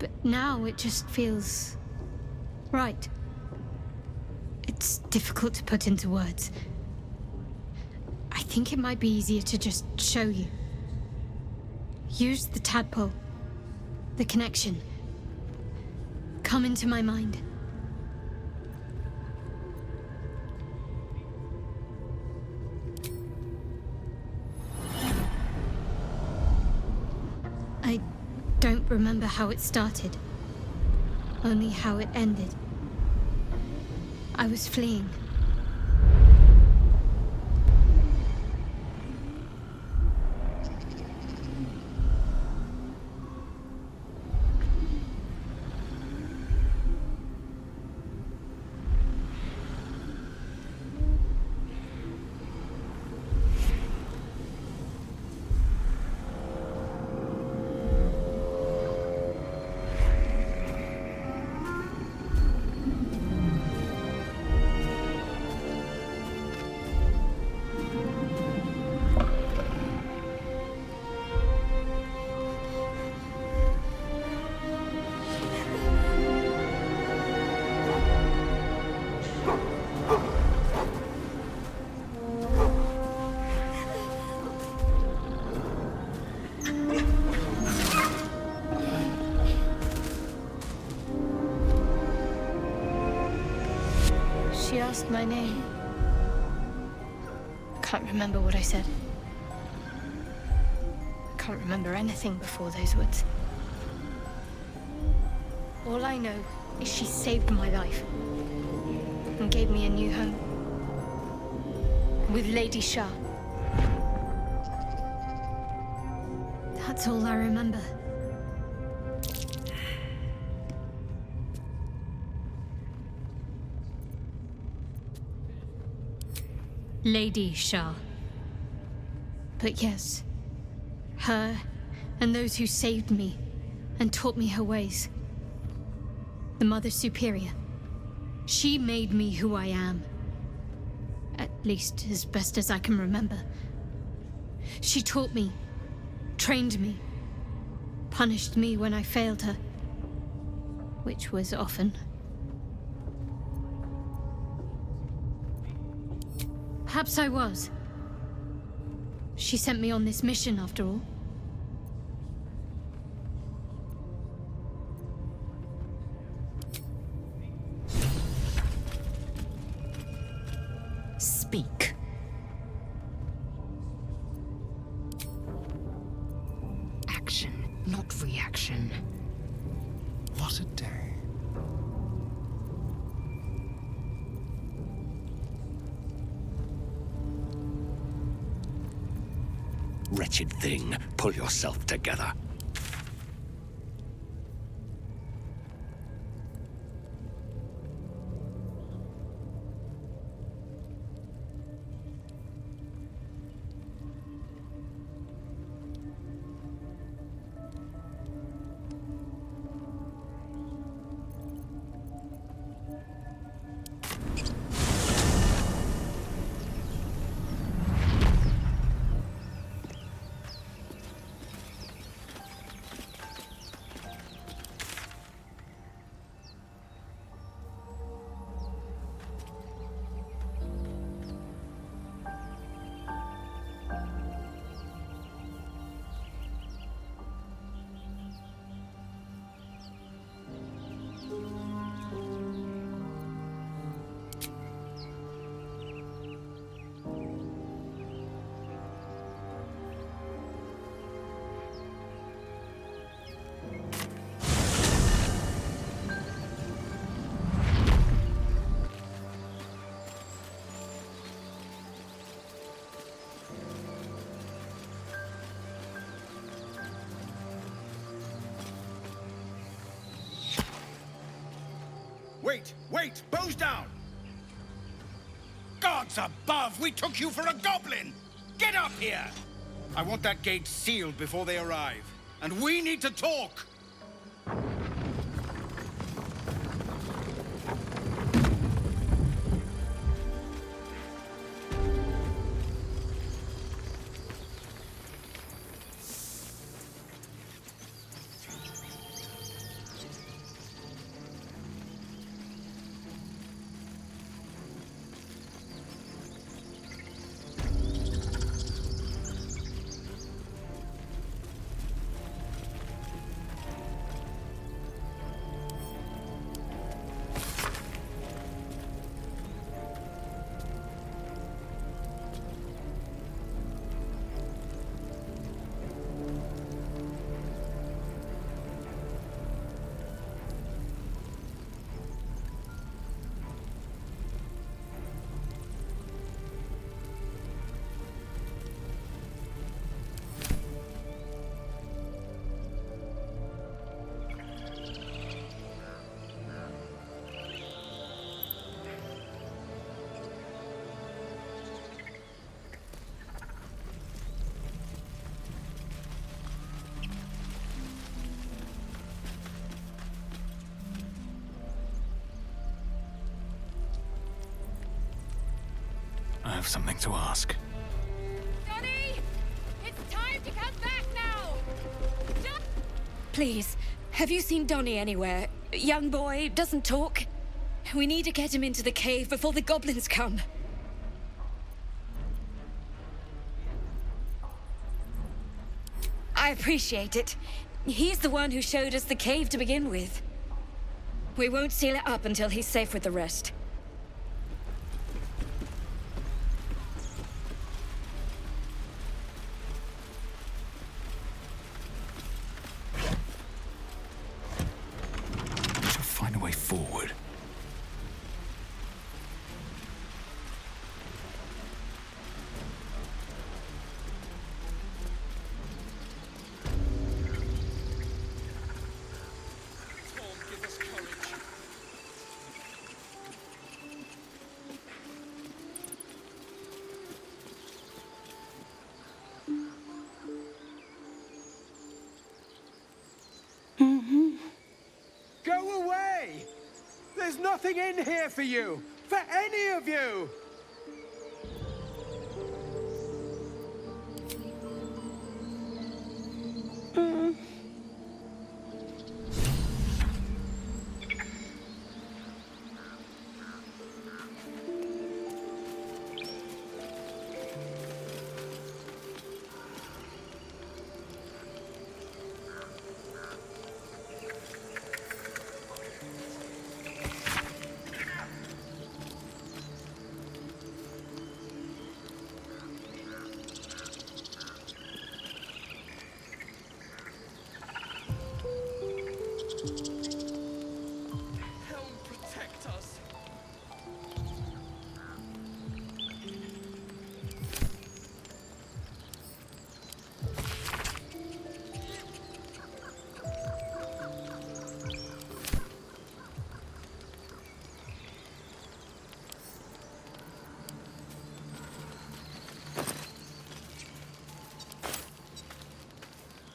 But now it just feels right. It's difficult to put into words. I think it might be easier to just show you. Use the tadpole, the connection. Come into my mind. I don't remember how it started, only how it ended. I was fleeing. asked my name. I can't remember what I said. I can't remember anything before those words. All I know is she saved my life and gave me a new home with Lady Shah. That's all I remember. Lady Shah. But yes, her and those who saved me and taught me her ways. The Mother Superior. She made me who I am. At least as best as I can remember. She taught me, trained me, punished me when I failed her, which was often. Perhaps I was. She sent me on this mission, after all. Speak. Action, not reaction. What a day. Wretched thing, pull yourself together. Wait! Bows down! Gods above! We took you for a goblin! Get up here! I want that gate sealed before they arrive. And we need to talk! I have something to ask. Donnie! It's time to come back now! Please, have you seen Donnie anywhere? Young boy, doesn't talk. We need to get him into the cave before the goblins come. I appreciate it. He's the one who showed us the cave to begin with. We won't seal it up until he's safe with the rest. There's nothing in here for you! For any of you!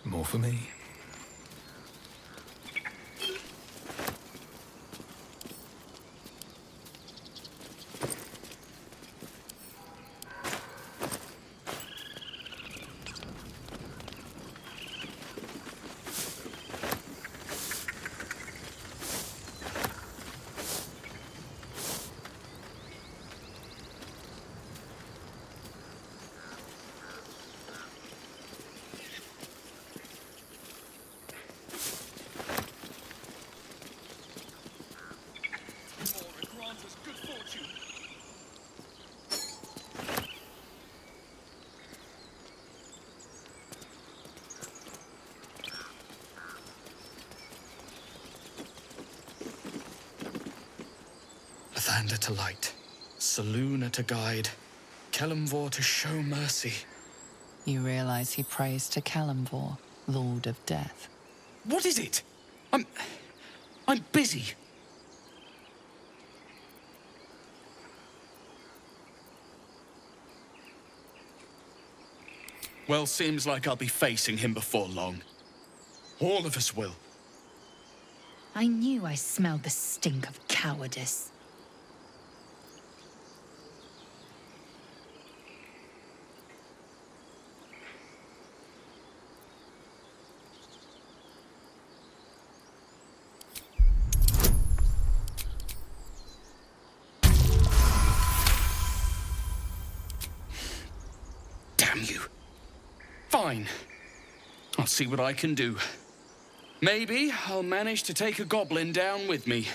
More for me. Lathander to light, Selûne to guide, Kelemvor to show mercy. You realize he prays to Kelemvor, Lord of Death. What is it? I'm busy. Well, seems like I'll be facing him before long. All of us will. I knew I smelled the stink of cowardice. Damn you. Fine. I'll see what I can do. Maybe I'll manage to take a goblin down with me.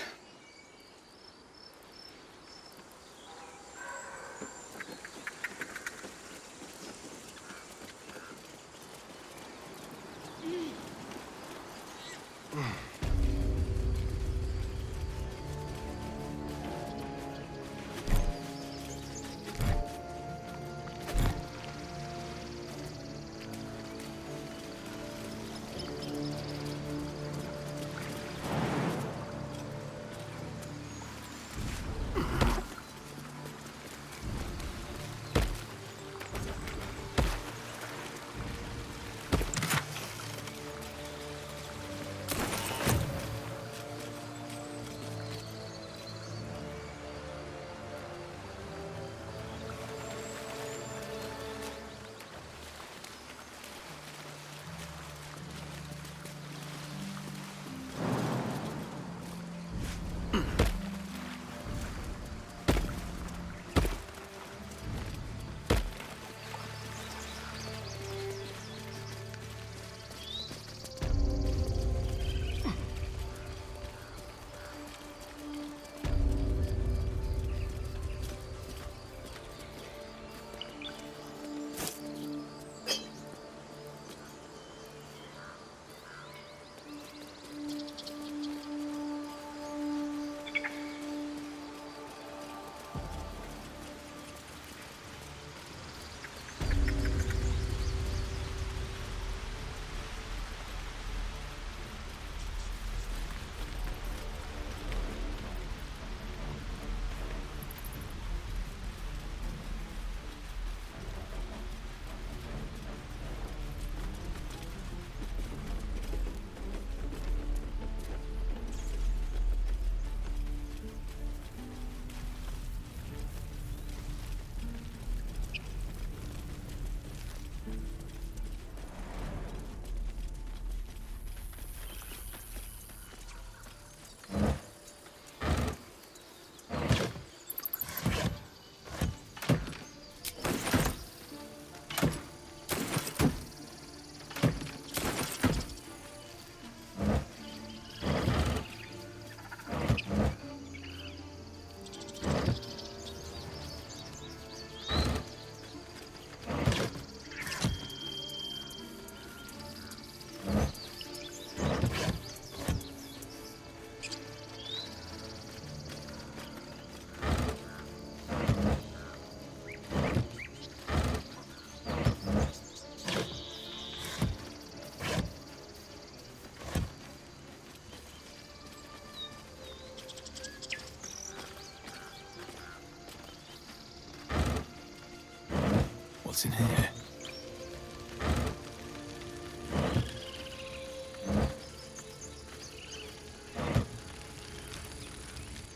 What's in here?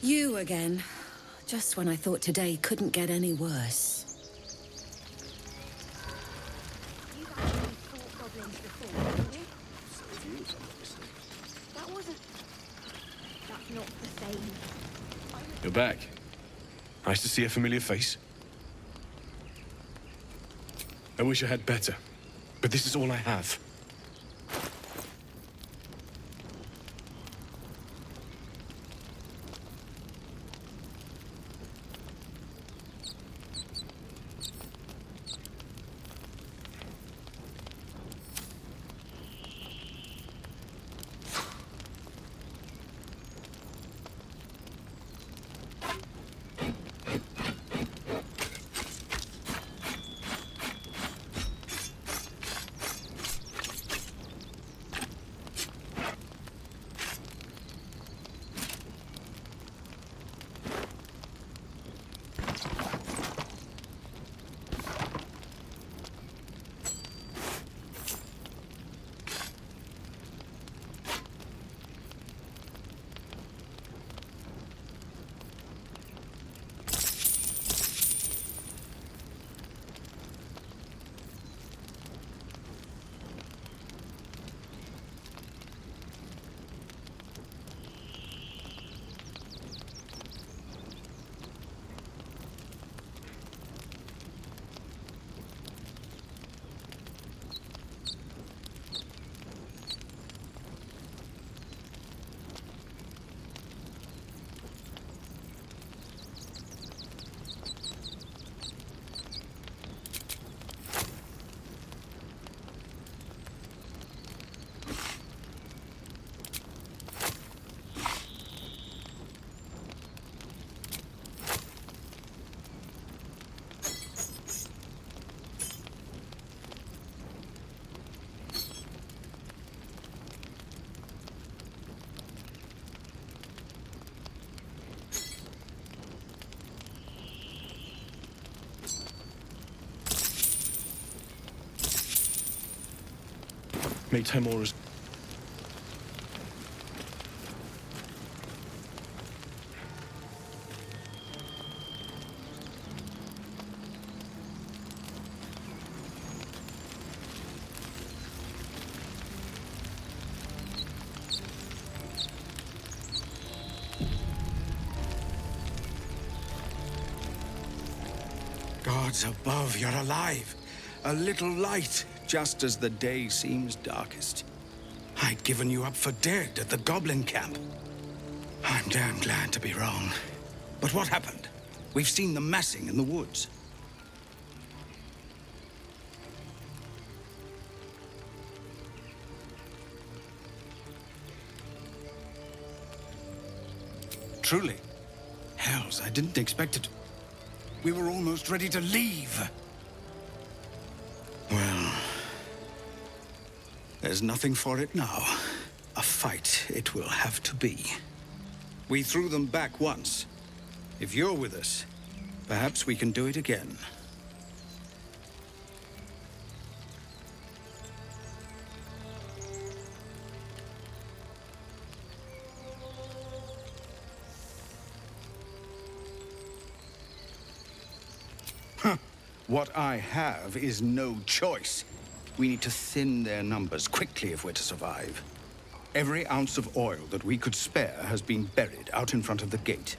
You again. Just when I thought today couldn't get any worse. You've actually fought goblins before, haven't you? That wasn't... That's not the same. You're back. Nice to see a familiar face. I wish I had better, but this is all I have. May Timora's... Gods above, you're alive. A little light, just as the day seems darkest. I'd given you up for dead at the goblin camp. I'm damn glad to be wrong. But what happened? We've seen them massing in the woods. Truly? Hells, I didn't expect it. We were almost ready to leave. Well, there's nothing for it now. A fight it will have to be. We threw them back once. If you're with us, perhaps we can do it again. What I have is no choice. We need to thin their numbers quickly if we're to survive. Every ounce of oil that we could spare has been buried out in front of the gate.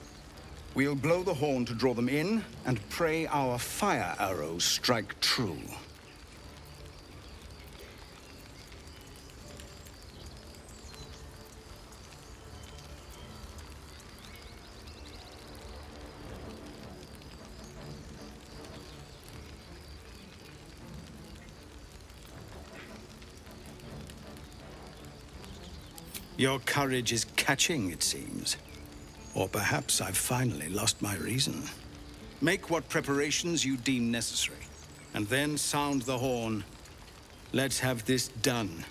We'll blow the horn to draw them in, and pray our fire arrows strike true. Your courage is catching, it seems. Or perhaps I've finally lost my reason. Make what preparations you deem necessary, and then sound the horn. Let's have this done.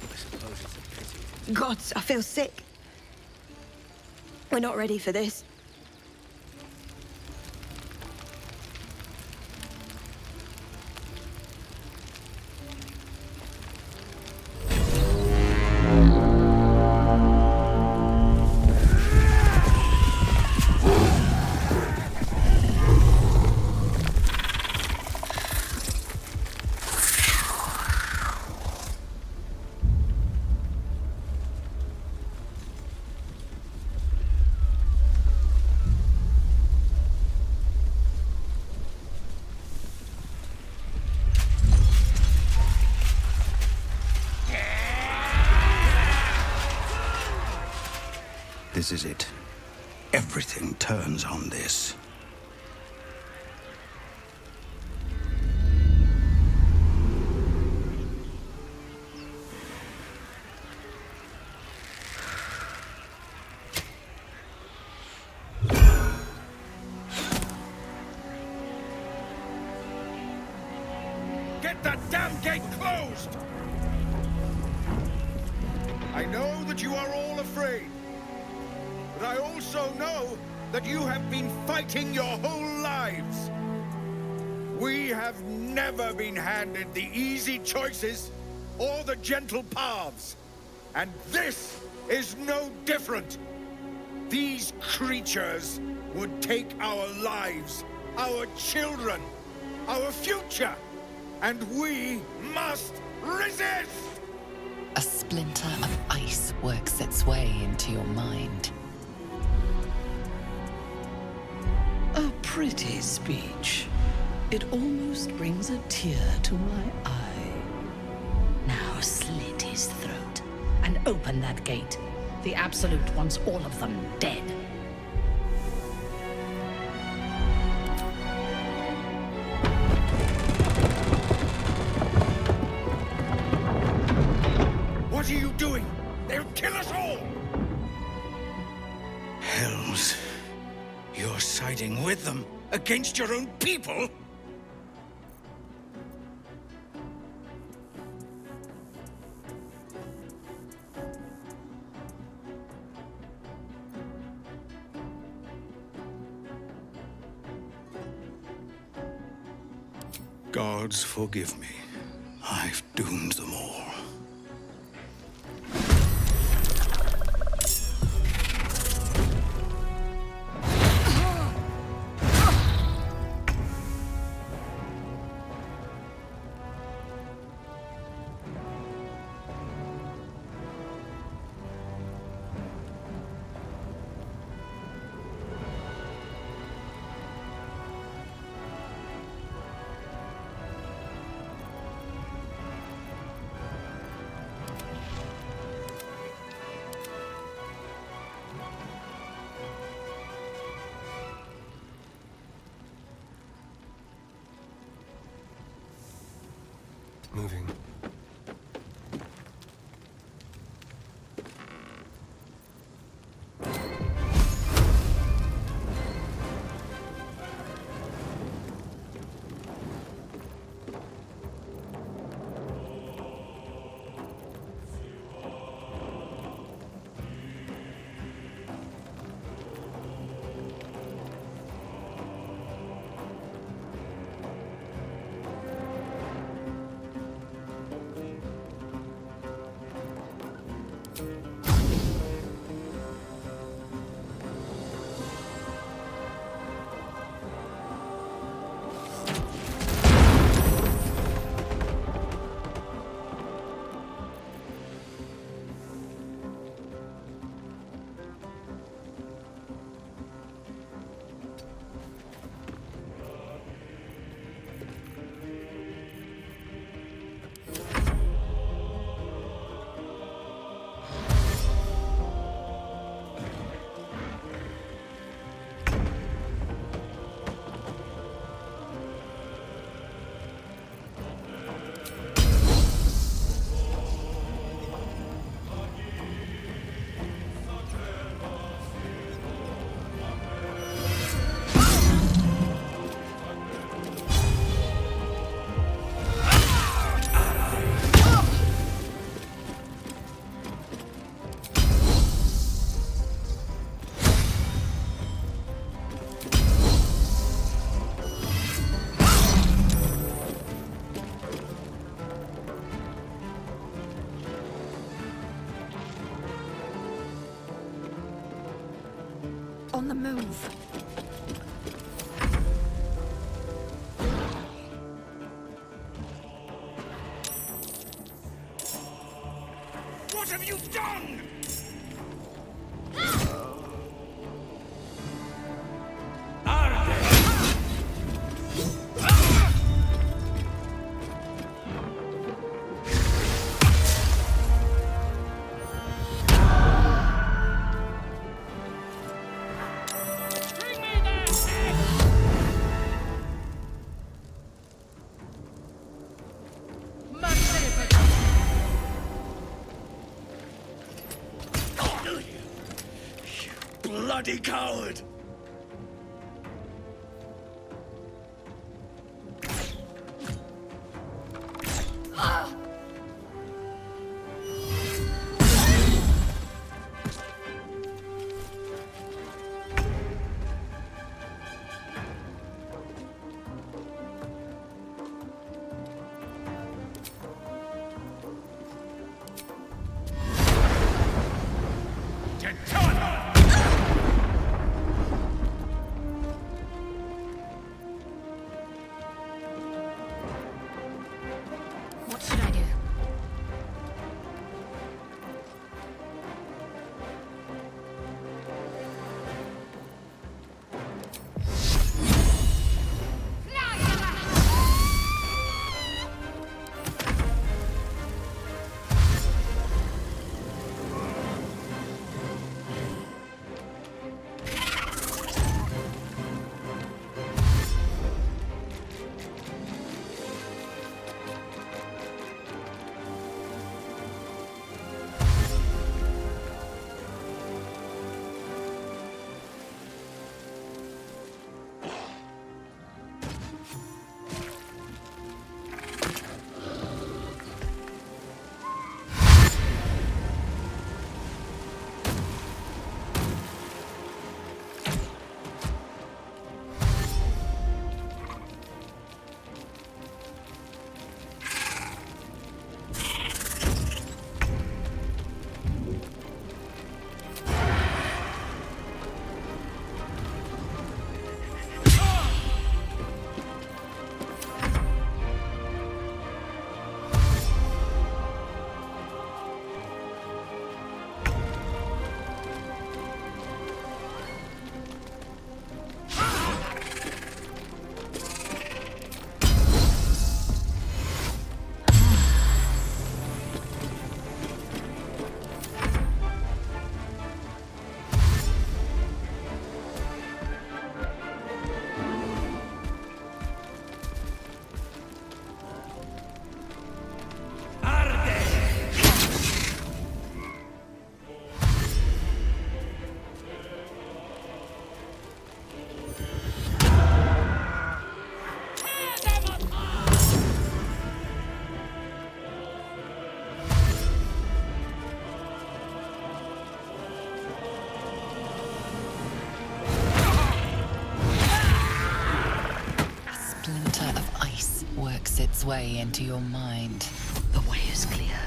I suppose it's a pity Gods, I feel sick. We're not ready for this. This is it. Everything turns on this. Get that damn gate closed! I know that you are all afraid. But I also know that you have been fighting your whole lives. We have never been handed the easy choices or the gentle paths. And this is no different. These creatures would take our lives, our children, our future, and we must resist! A splinter of ice works its way into your mind. A pretty speech. It almost brings a tear to my eye. Now slit his throat and open that gate. The Absolute wants all of them dead. What are you doing? They'll kill us all! Hells. You're siding with them against your own people? Gods forgive me. I've doomed them all. Moving. On the move. What have you done? Bloody coward! What should I do? Its way into your mind. The way is clear.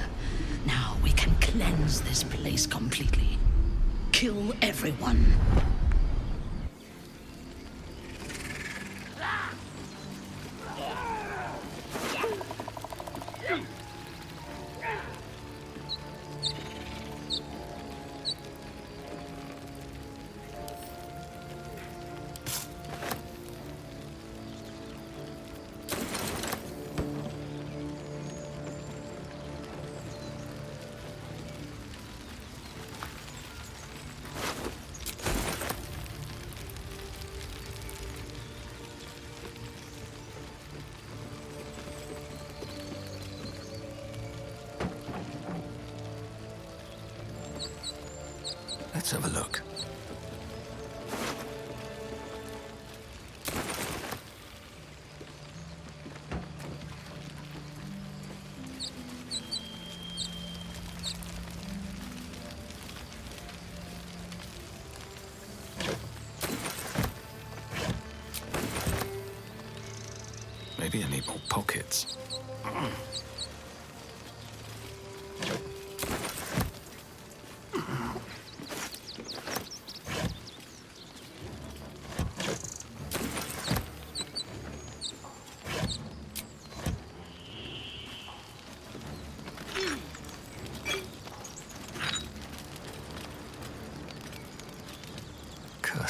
Now we can cleanse this place completely. Kill everyone. Let's have a look. Maybe I need more pockets.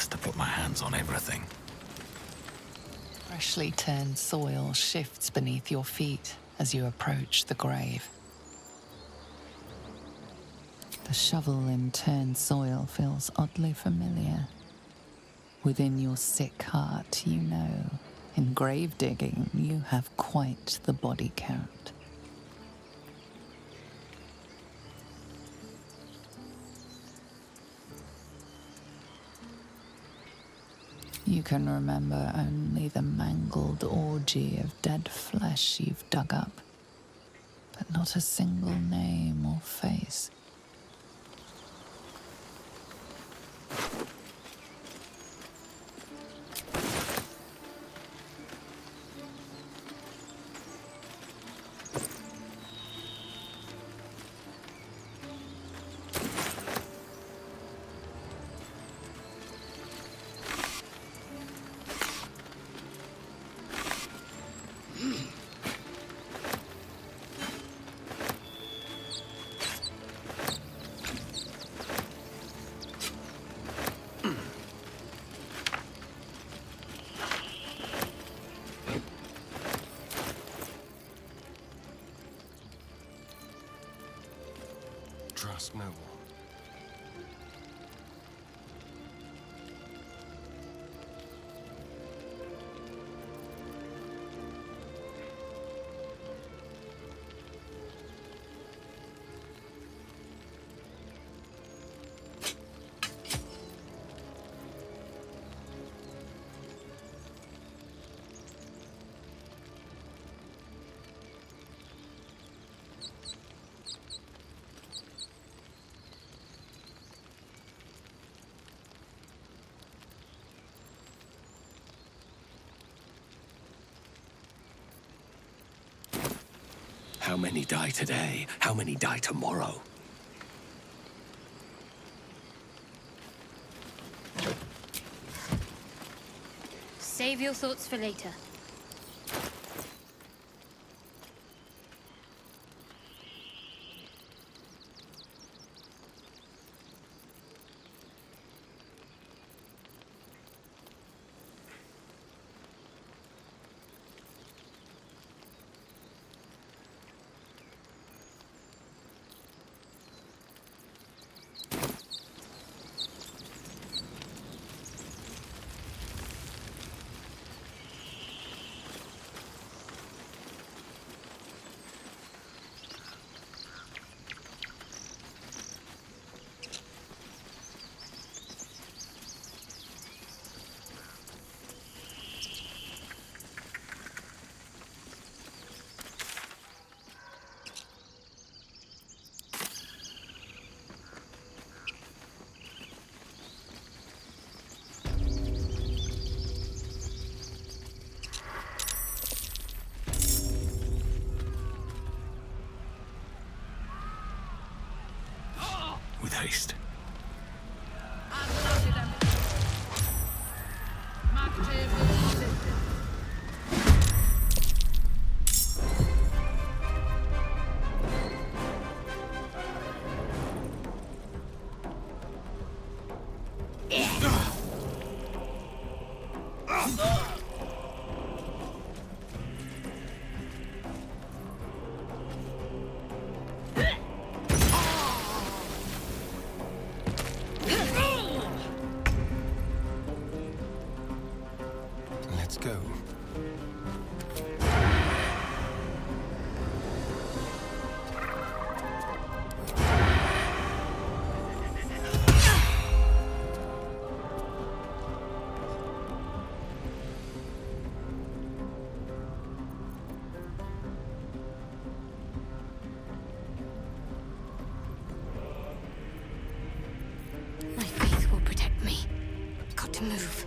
powerless to put my hands on everything. Freshly turned soil shifts beneath your feet as you approach the grave. The shovel in turned soil feels oddly familiar. Within your sick heart, you know, in grave digging, you have quite the body count. You can remember only the mangled orgy of dead flesh you've dug up, but not a single name or face. Trust no one. How many die today? How many die tomorrow? Save your thoughts for later. With haste. Let's go. My faith will protect me. Got to move.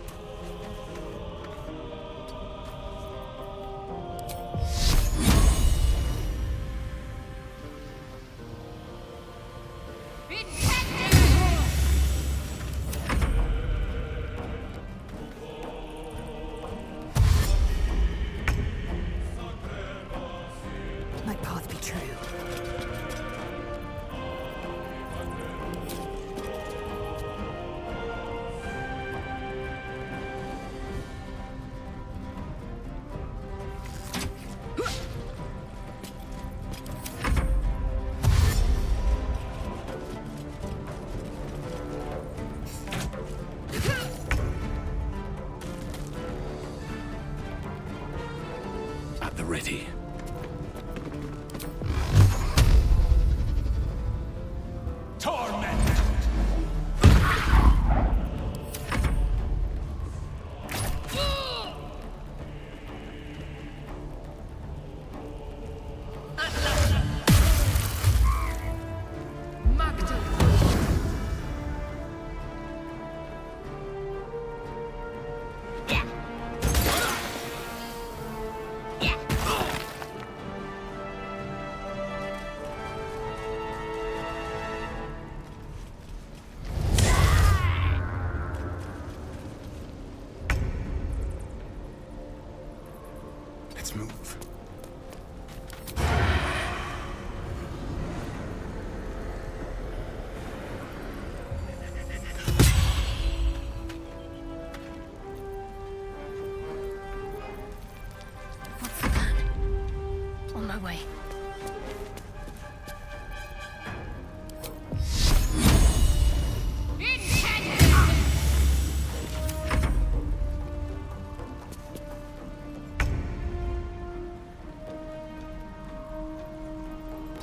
ready. Torment! Let's move. What's the plan? On my way.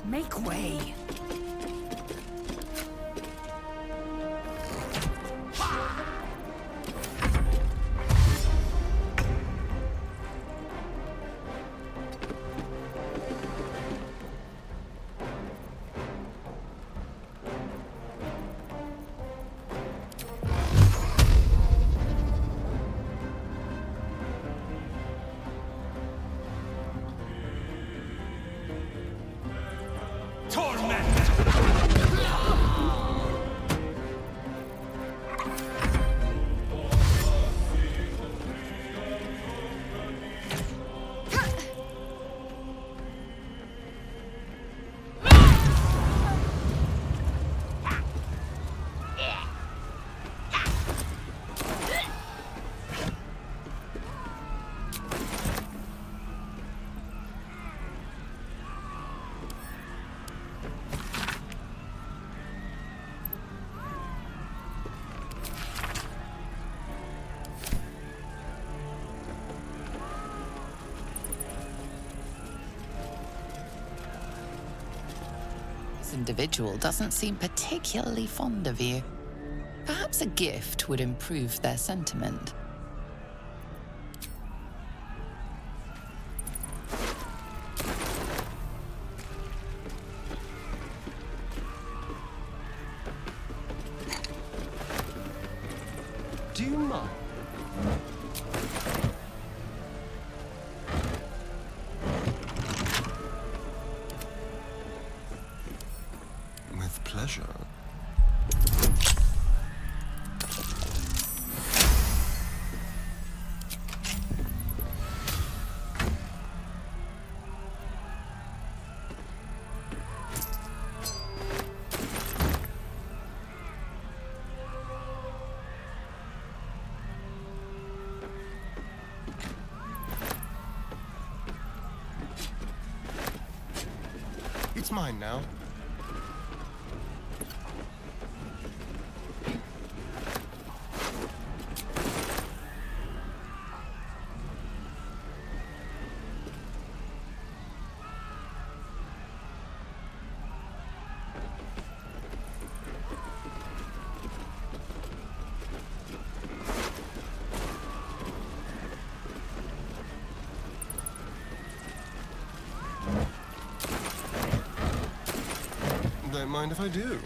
Make way. This individual doesn't seem particularly fond of you. Perhaps a gift would improve their sentiment. Do you mind? With pleasure. It's mine now. Don't mind if I do.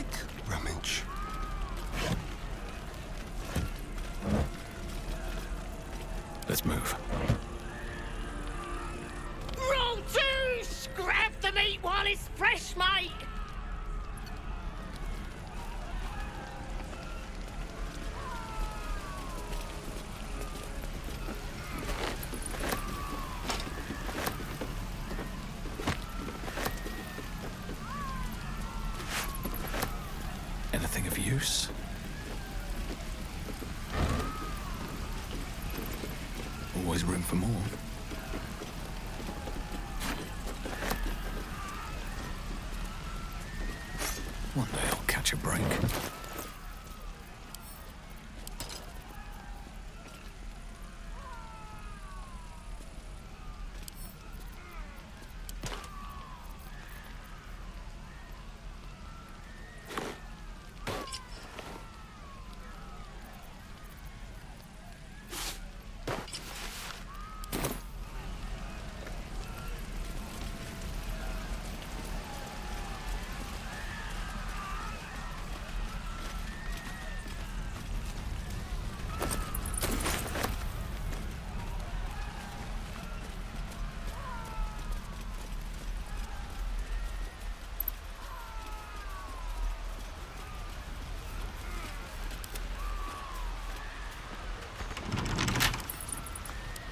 quick rummage. Let's move. Roll 2! Scrap the meat while it's fresh, mate! Anything of use? Always room for more. One day I'll catch a break.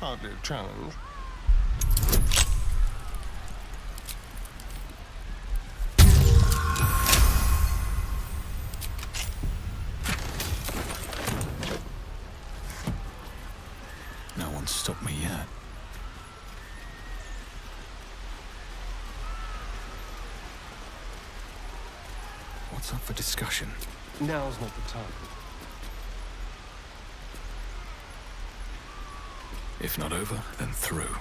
Hardly a challenge. No one's stopped me yet. What's up for discussion? Now's not the time. If not over, then through.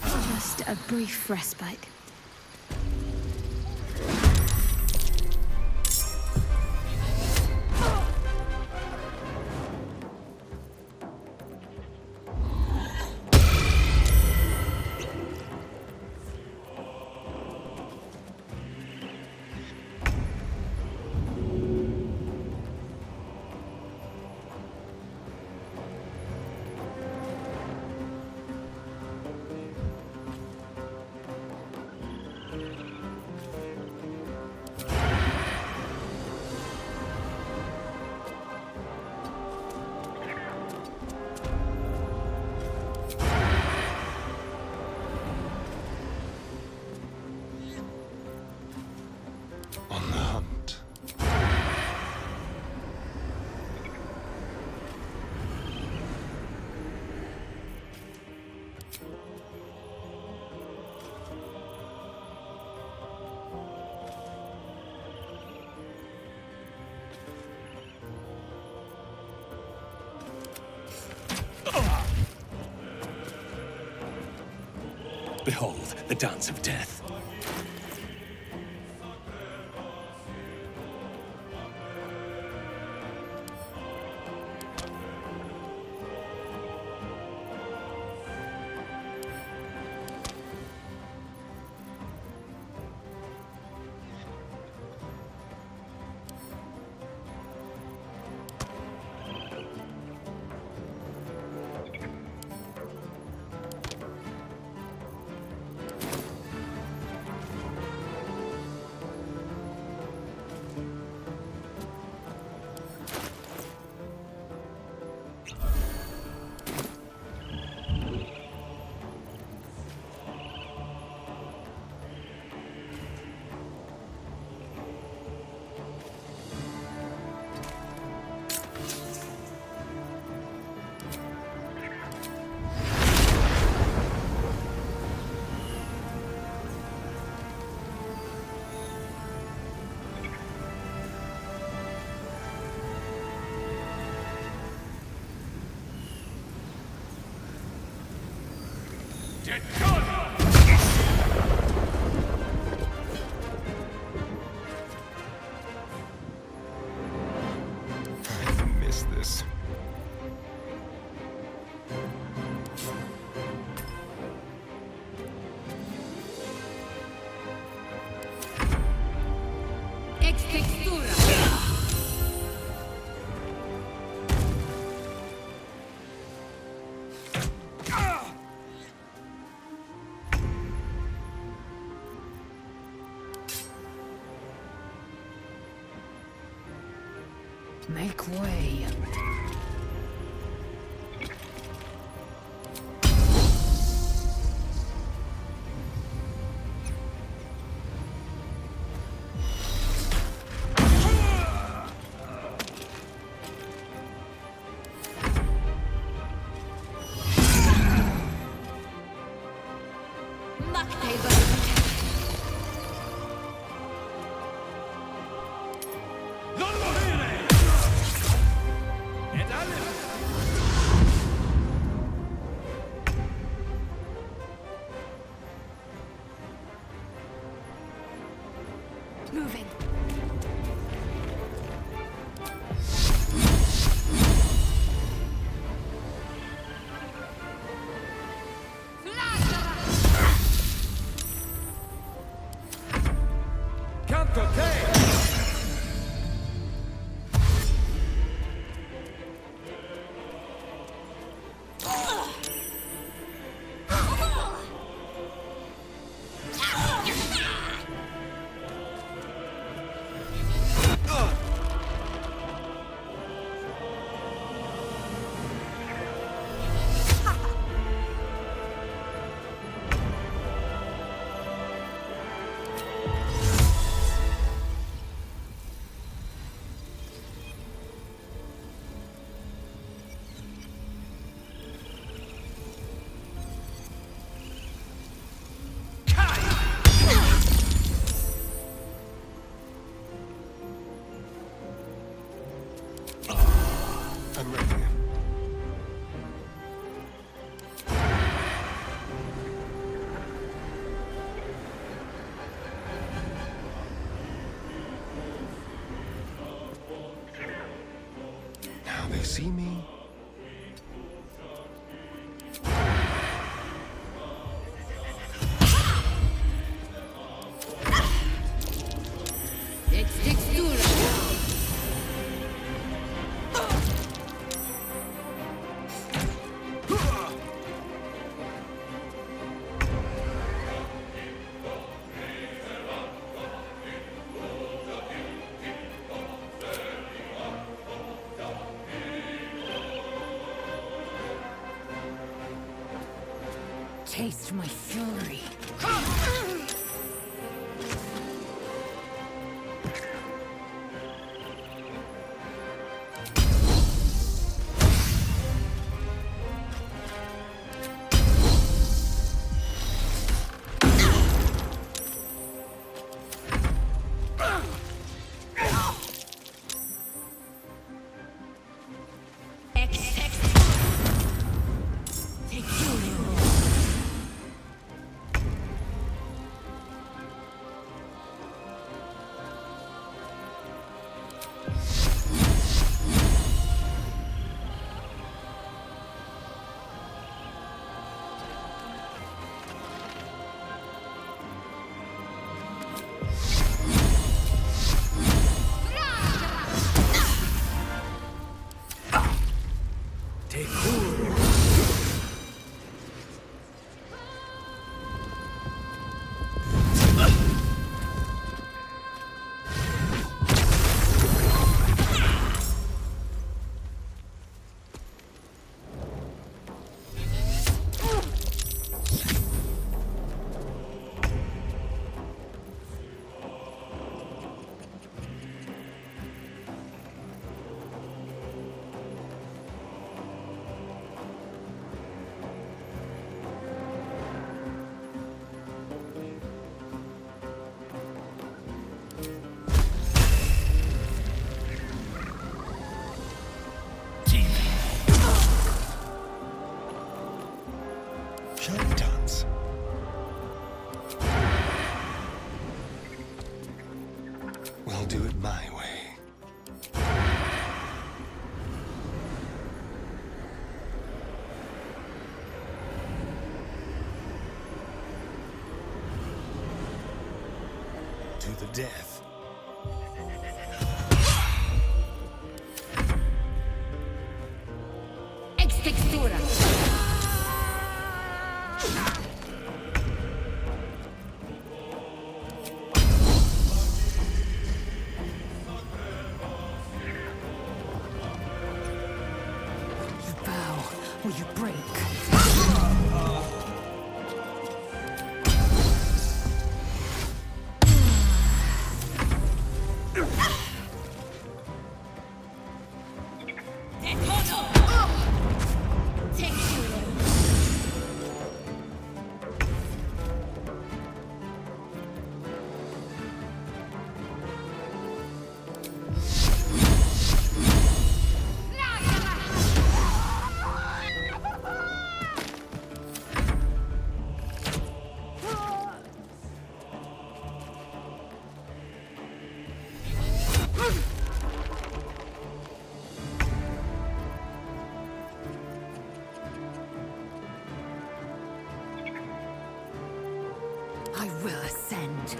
Just a brief respite. On the hunt. Behold, the dance of death. Miss this. Make way. Moving. I'm ready. Now they see me. Taste my fury. We'll do it my way. To the death. Ex-textura. or you break. I will ascend.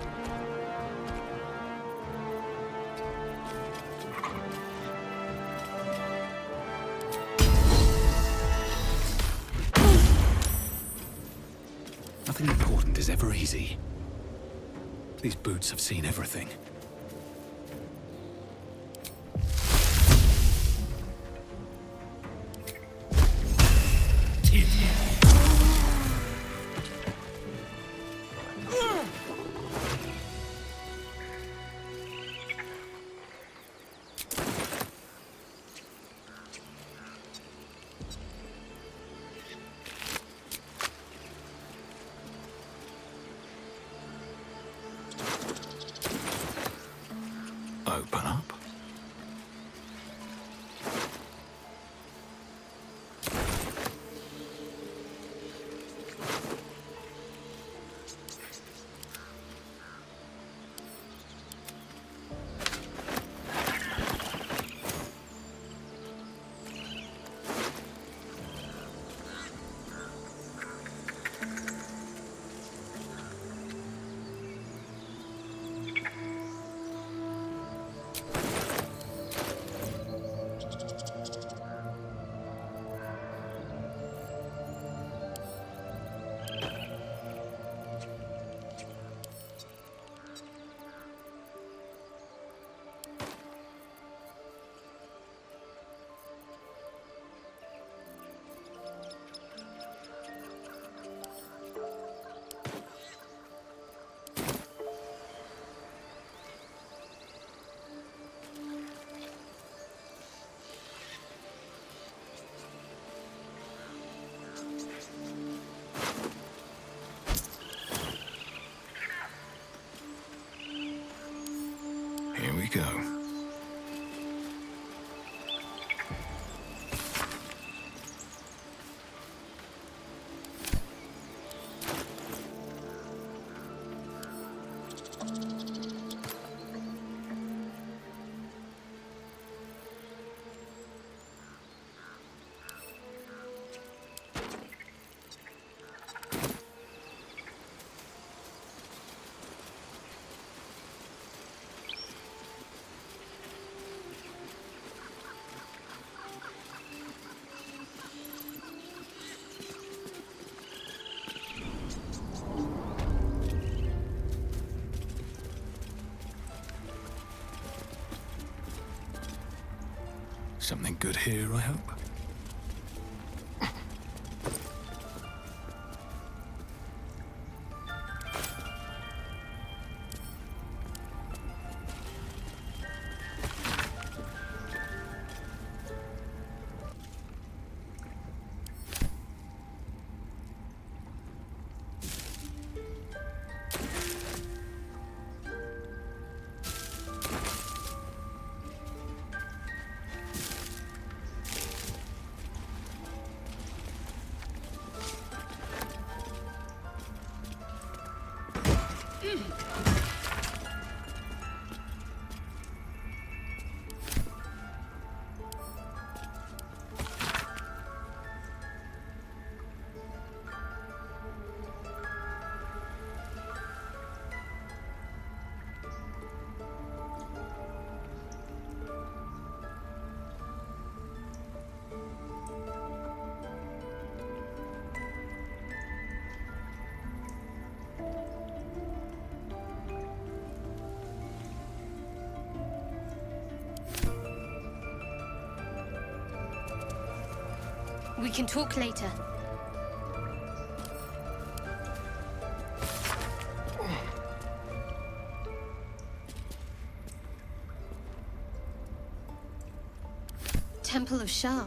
Nothing important is ever easy. These boots have seen everything. Open up. Here we go. Something good here, I hope. We can talk later. Temple of Shah.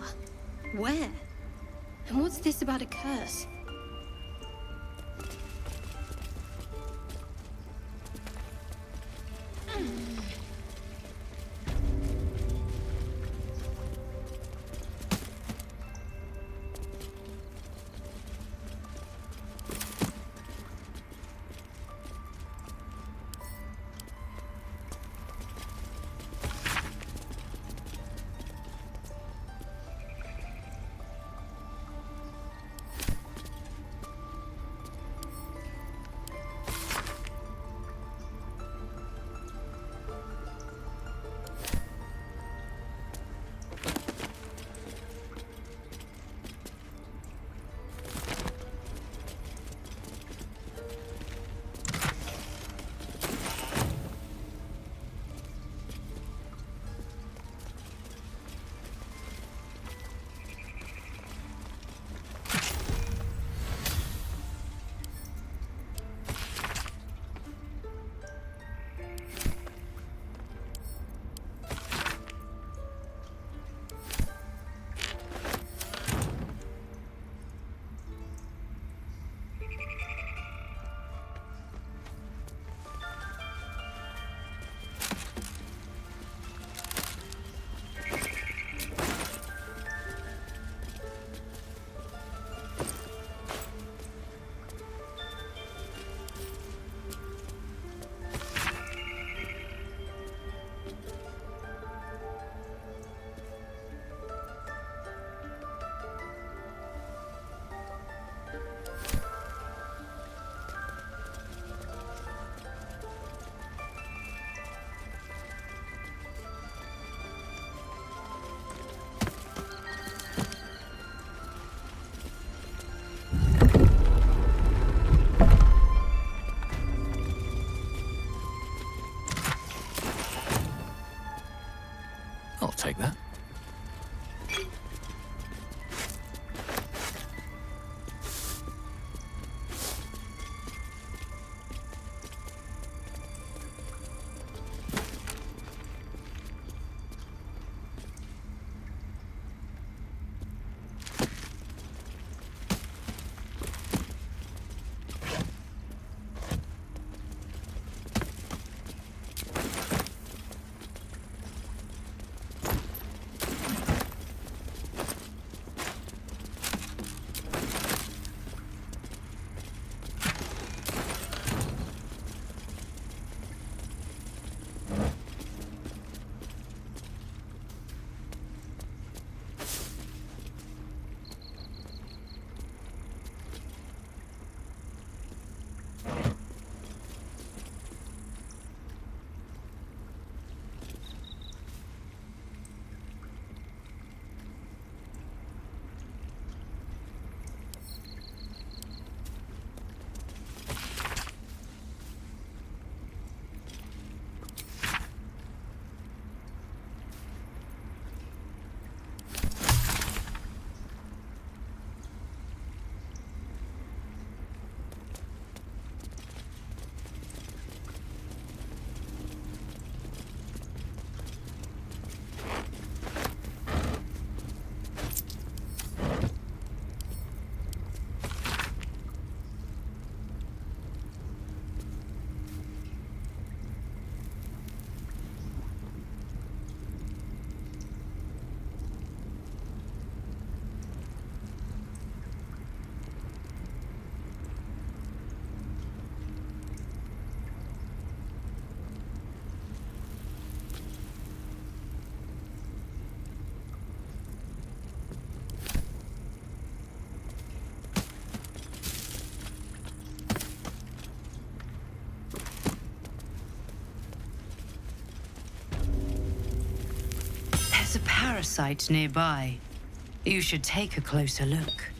Where? And what's this about a curse? I'll take that. There's a parasite nearby. You should take a closer look.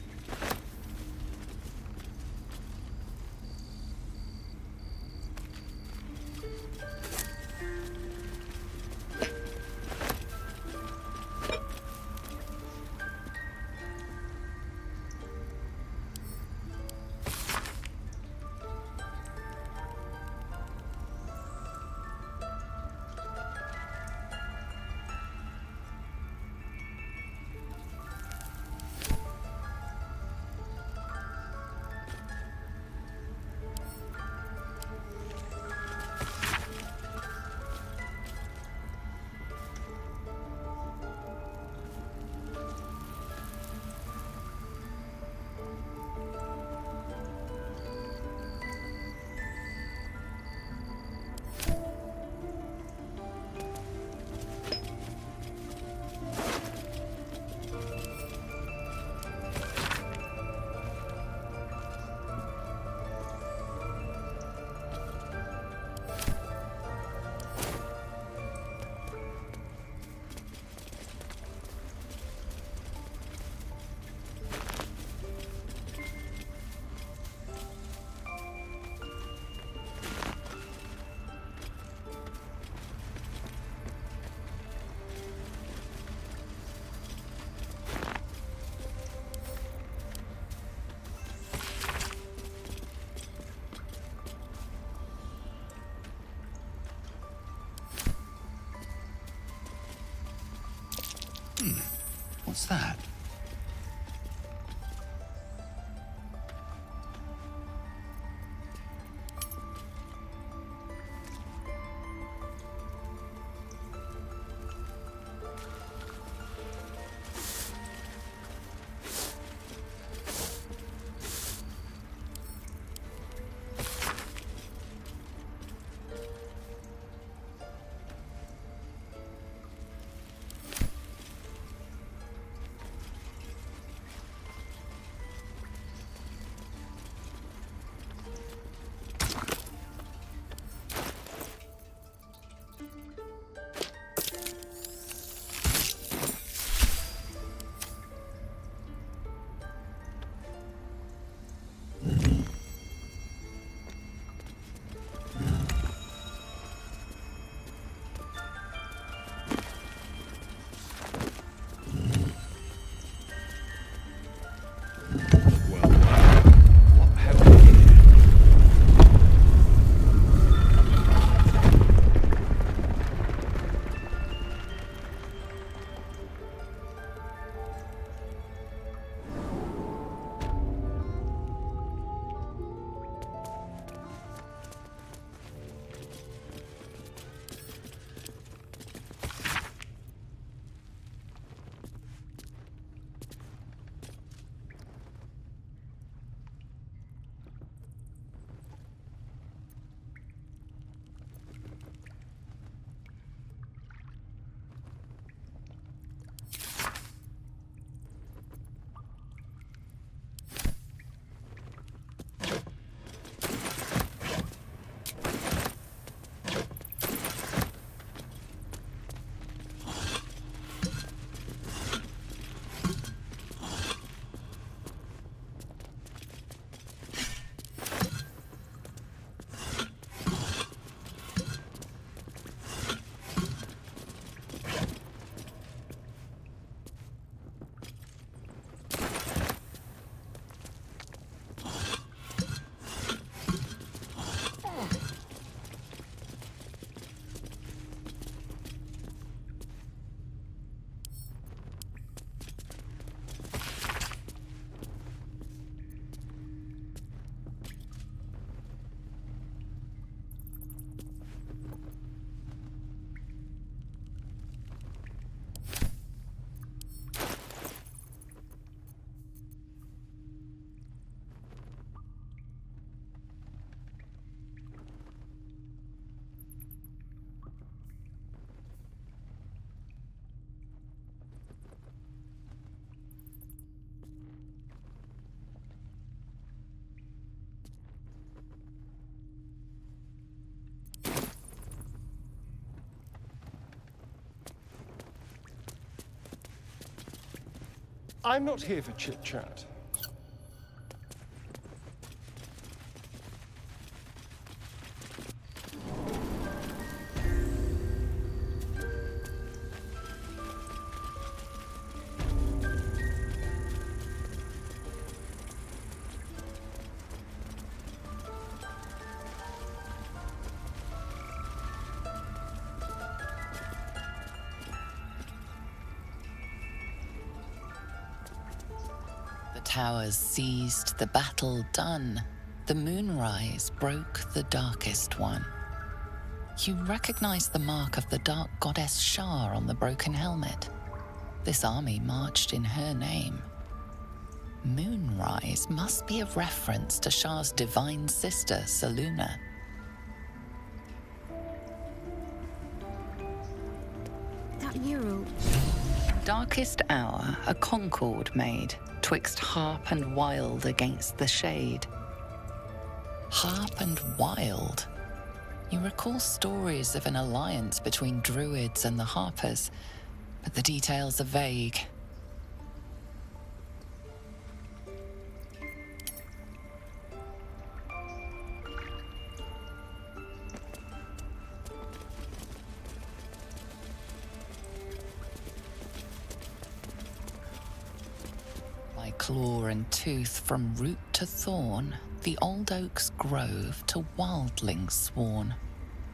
I'm not here for chit-chat. Towers seized, the battle done. The moonrise broke the darkest one. You recognize the mark of the dark goddess Shar on the broken helmet. This army marched in her name. Moonrise must be a reference to Shar's divine sister, Selûne. That mural. Darkest hour, a concord made, twixt harp and wild against the shade. Harp and wild. You recall stories of an alliance between druids and the harpers, but the details are vague. Claw and tooth from root to thorn, the old oak's grove to wildlings sworn.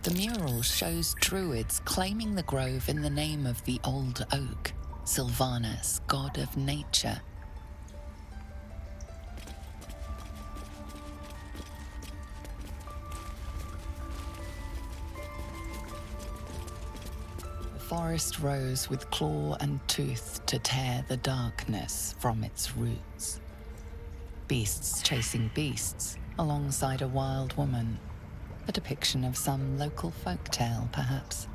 The mural shows druids claiming the grove in the name of the old oak, Sylvanus, god of nature. The forest rose with claw and tooth to tear the darkness from its roots. Beasts chasing beasts alongside a wild woman. A depiction of some local folktale, perhaps.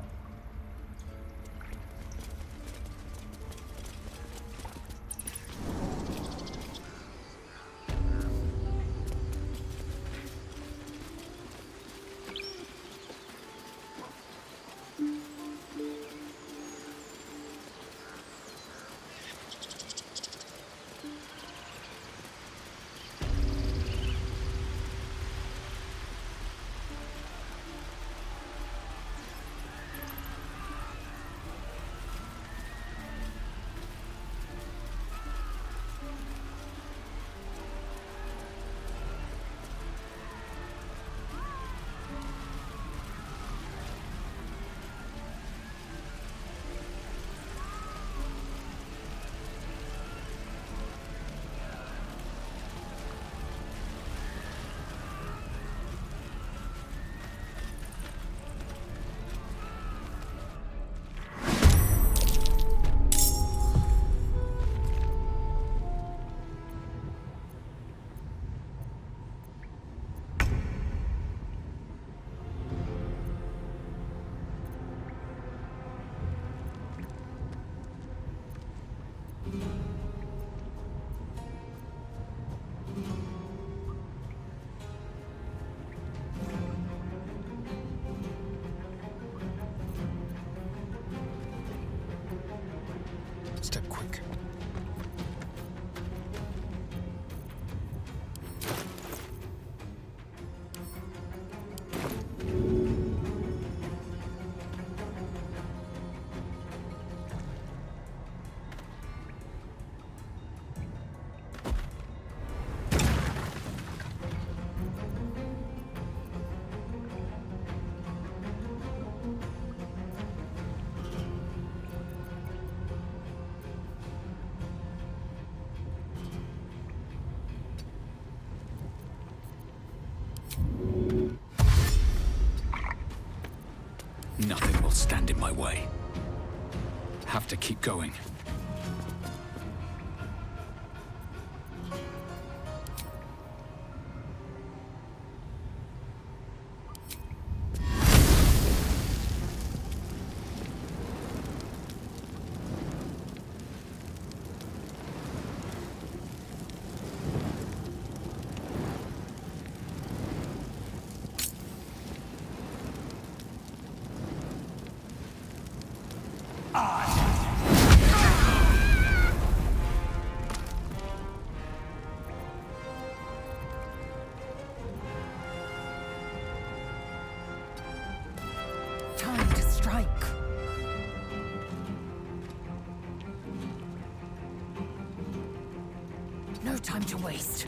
Step quick. Nothing will stand in my way. Have to keep going. time to waste.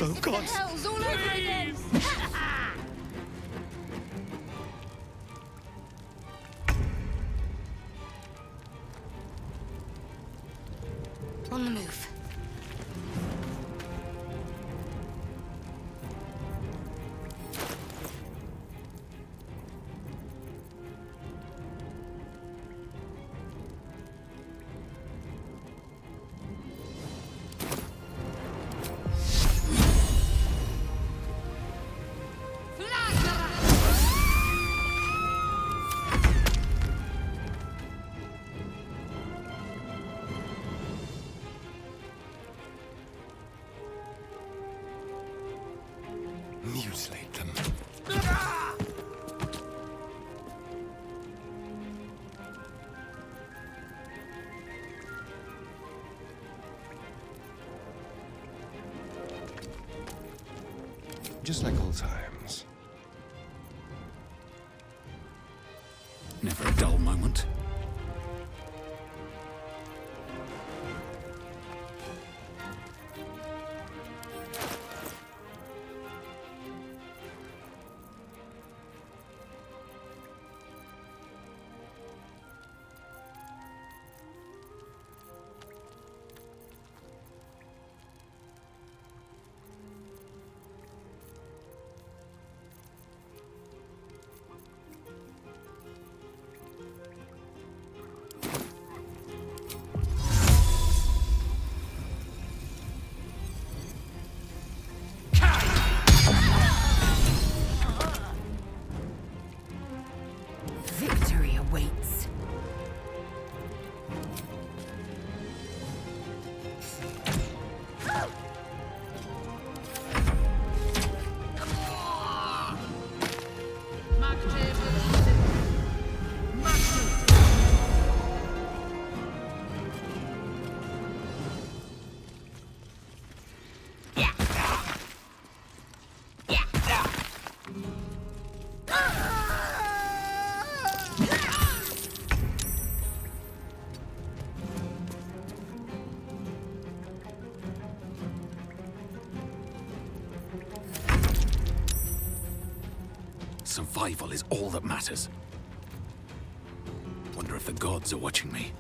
Oh, God. Hell's all over again. On the move. Mutilate them. Just like old times. Never a dull moment. Victory awaits. Survival is all that matters. Wonder if the gods are watching me.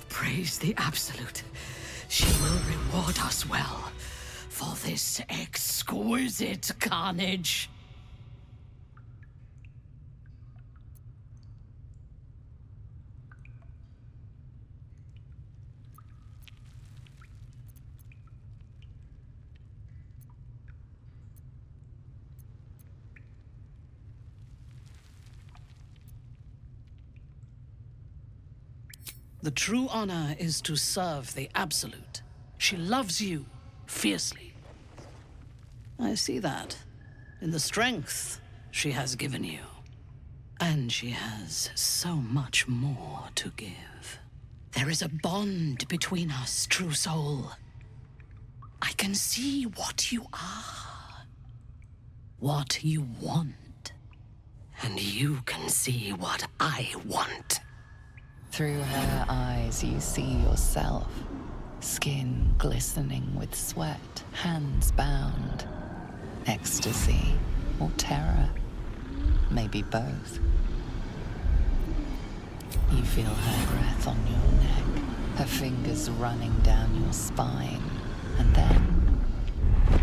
Praise the Absolute. She will reward us well for this exquisite carnage. The true honor is to serve the Absolute. She loves you fiercely. I see that in the strength she has given you. And she has so much more to give. There is a bond between us, true soul. I can see what you are, what you want, and you can see what I want. Through her eyes, you see yourself. Skin glistening with sweat, hands bound. Ecstasy, or terror? Maybe both. You feel her breath on your neck, her fingers running down your spine, and then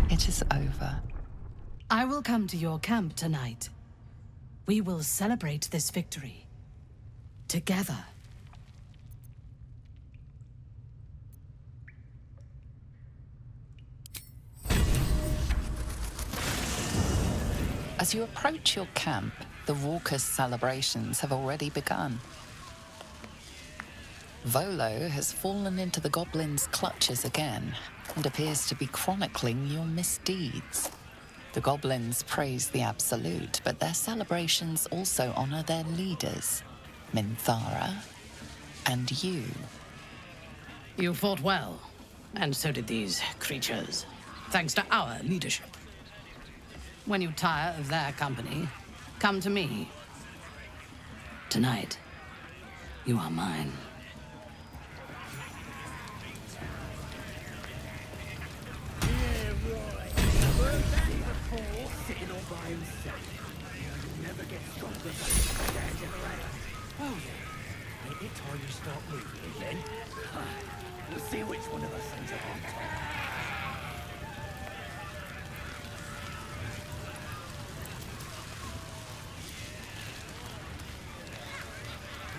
it is over. I will come to your camp tonight. We will celebrate this victory. Together. As you approach your camp, the raucous celebrations have already begun. Volo has fallen into the goblin's clutches again and appears to be chronicling your misdeeds. The goblins praise the Absolute, but their celebrations also honor their leaders, Minthara and you. You fought well, and so did these creatures, thanks to our leadership. When you tire of their company, come to me. Tonight, you are mine. Sitting all by himself. He'll never get stronger than standing around. Oh yeah. Ain't it time you start moving again? We'll see which one of us ends up on top.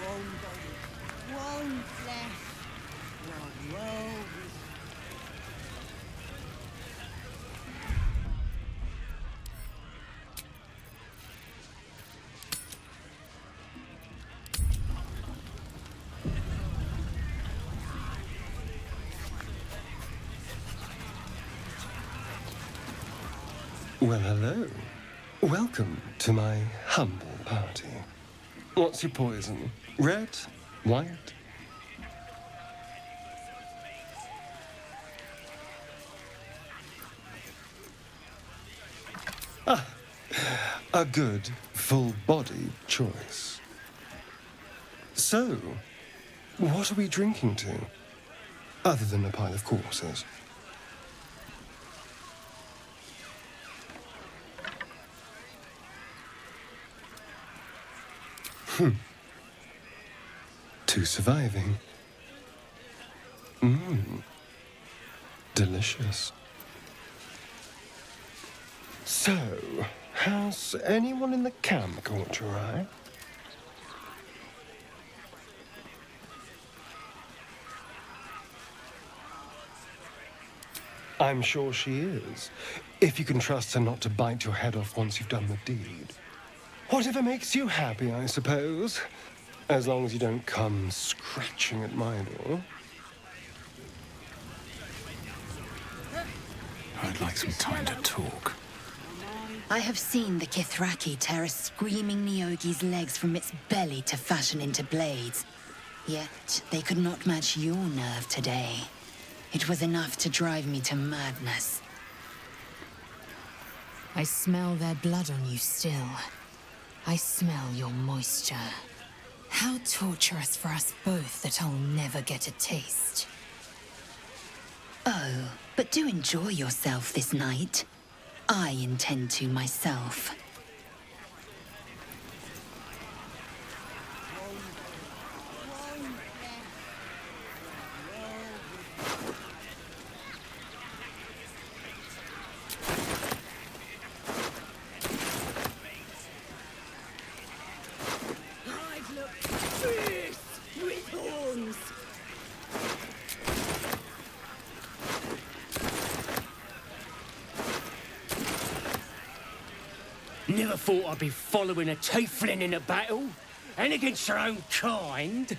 One body, one flesh, one world. Well, hello. Welcome to my humble party. What's your poison? Red? White? Ah, a good, full-bodied choice. So, what are we drinking to? Other than a pile of corpses. To surviving. Delicious. So, has anyone in the camp caught your eye? I'm sure she is, if you can trust her not to bite your head off once you've done the deed. Whatever makes you happy, I suppose. As long as you don't come scratching at my door. I'd like some time to talk. I have seen the Kithraki tear a screaming Neogi's legs from its belly to fashion into blades. Yet they could not match your nerve today. It was enough to drive me to madness. I smell their blood on you still. I smell your moisture. How torturous for us both that I'll never get a taste. Oh, but do enjoy yourself this night. I intend to myself. Never thought I'd be following a tiefling in a battle, and against your own kind.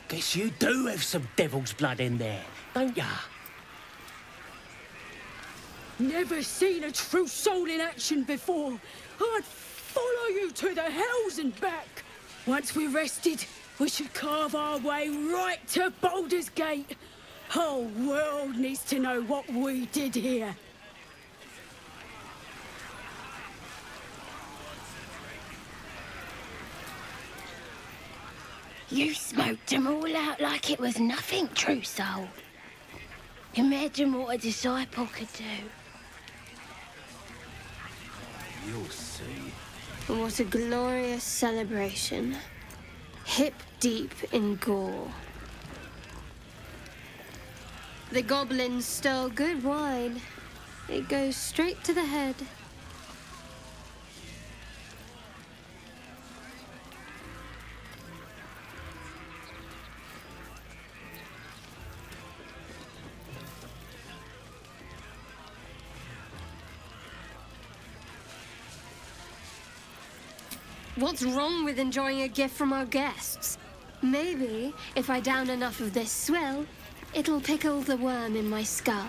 Guess you do have some devil's blood in there, don't ya? Never seen a true soul in action before. I'd follow you to the hells and back. Once we're rested, we should carve our way right to Baldur's Gate. Whole world needs to know what we did here. You smoked them all out like it was nothing, true soul. Imagine what a disciple could do. You'll see. What a glorious celebration. Hip deep in gore. The goblins stole good wine. It goes straight to the head. What's wrong with enjoying a gift from our guests? Maybe, if I down enough of this swill, it'll pickle the worm in my skull.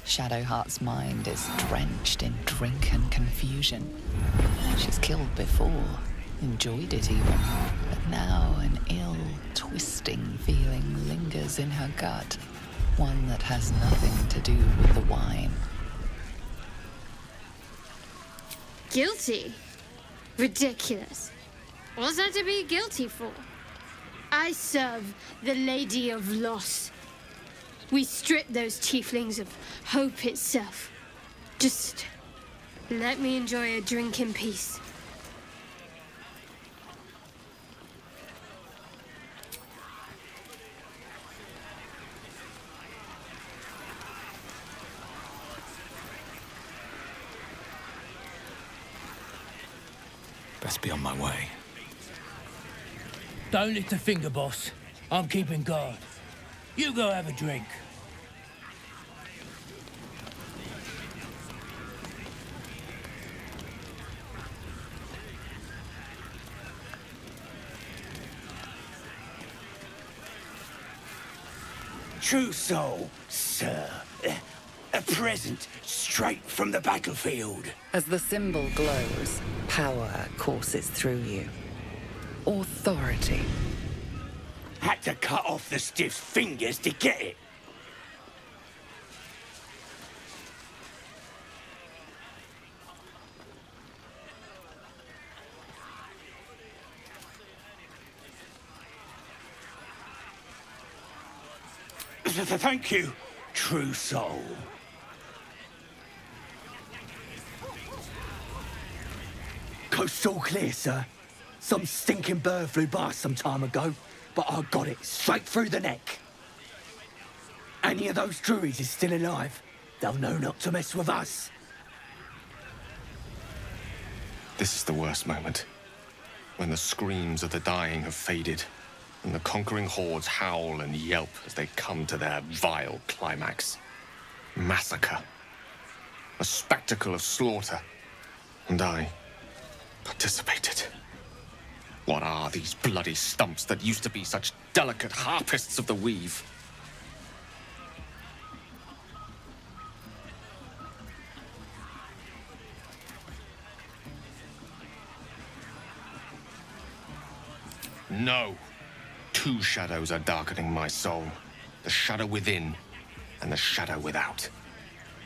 Shadowheart's mind is drenched in drink and confusion. She's killed before, enjoyed it even, but now an ill, twisting feeling lingers in her gut, one that has nothing to do with the wine. Guilty? Ridiculous. What's that to be guilty for? I serve the Lady of Loss. We strip those tieflings of hope itself. Just let me enjoy a drink in peace. Best be on my way. Don't lift a finger, boss. I'm keeping guard. You go have a drink. True soul, sir. A present straight from the battlefield. As the symbol glows, power courses through you. Authority. Had to cut off the stiff's fingers to get it. Thank you, true soul. Coast's all clear, sir. Some stinking bird flew by some time ago, but I got it straight through the neck. Any of those druids is still alive, they'll know not to mess with us. This is the worst moment. When the screams of the dying have faded, and the conquering hordes howl and yelp as they come to their vile climax. Massacre. A spectacle of slaughter. And I participated. What are these bloody stumps that used to be such delicate harpists of the weave? No. Two shadows are darkening my soul. The shadow within and the shadow without.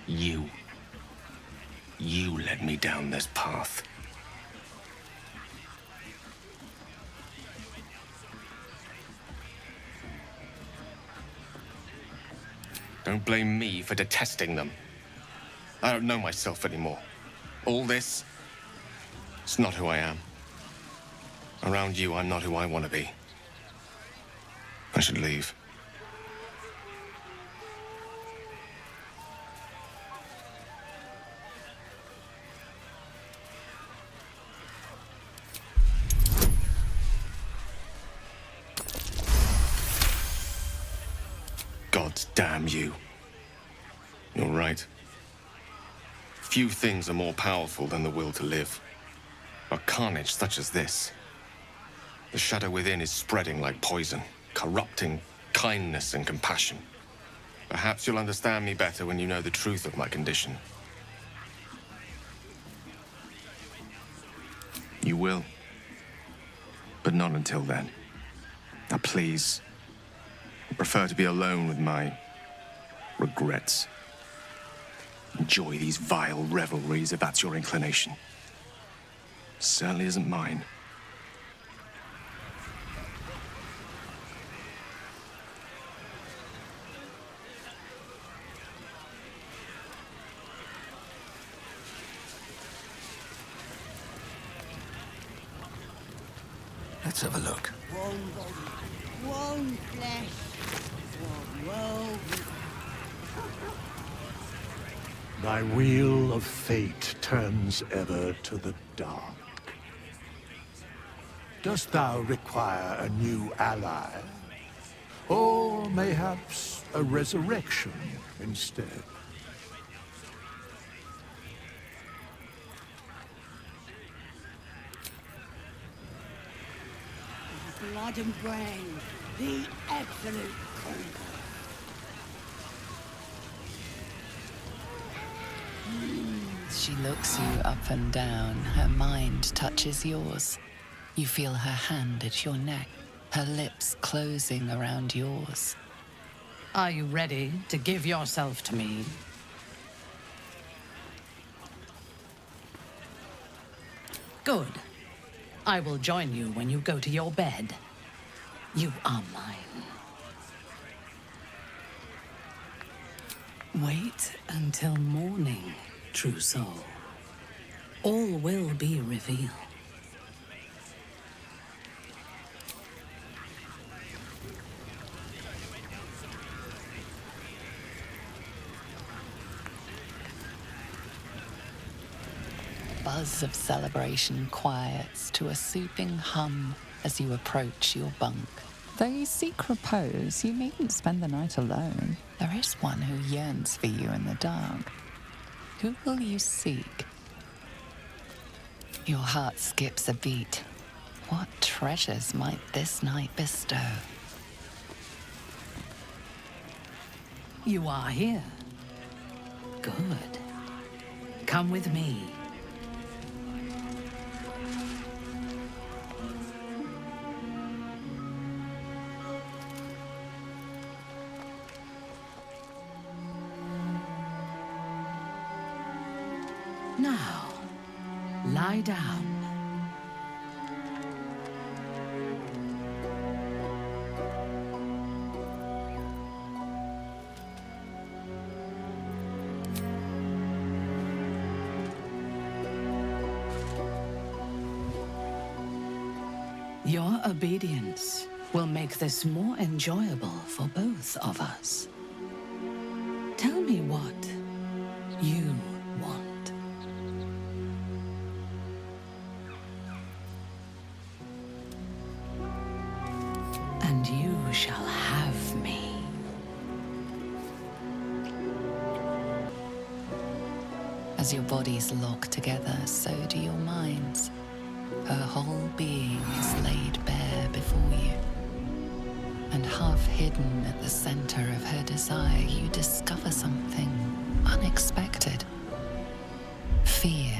You led me down this path. Don't blame me for detesting them. I don't know myself anymore. All this, it's not who I am. Around you, I'm not who I want to be. I should leave. God damn you. You're right. Few things are more powerful than the will to live. But carnage such as this. The shadow within is spreading like poison, corrupting kindness and compassion. Perhaps you'll understand me better when you know the truth of my condition. You will. But not until then. Now please, I prefer to be alone with my regrets. Enjoy these vile revelries if that's your inclination. Certainly isn't mine. Let's have a look. One body, one flesh, one world. Thy wheel of fate turns ever to the dark. Dost thou require a new ally? Or mayhaps a resurrection instead? Blood and brain, the absolute conqueror. She looks you up and down. Her mind touches yours. You feel her hand at your neck, her lips closing around yours. Are you ready to give yourself to me? Good. I will join you when you go to your bed. You are mine. Wait until morning, true soul. All will be revealed. Buzz of celebration quiets to a soothing hum as you approach your bunk. Though you seek repose, you needn't spend the night alone. There is one who yearns for you in the dark. Who will you seek? Your heart skips a beat. What treasures might this night bestow? You are here. Good. Come with me. Now, lie down. Your obedience will make this more enjoyable for both of us. Tell me what you want. And you shall have me. As your bodies lock together, so do your minds. Her whole being is laid bare before you. And half hidden at the center of her desire, you discover something unexpected. Fear.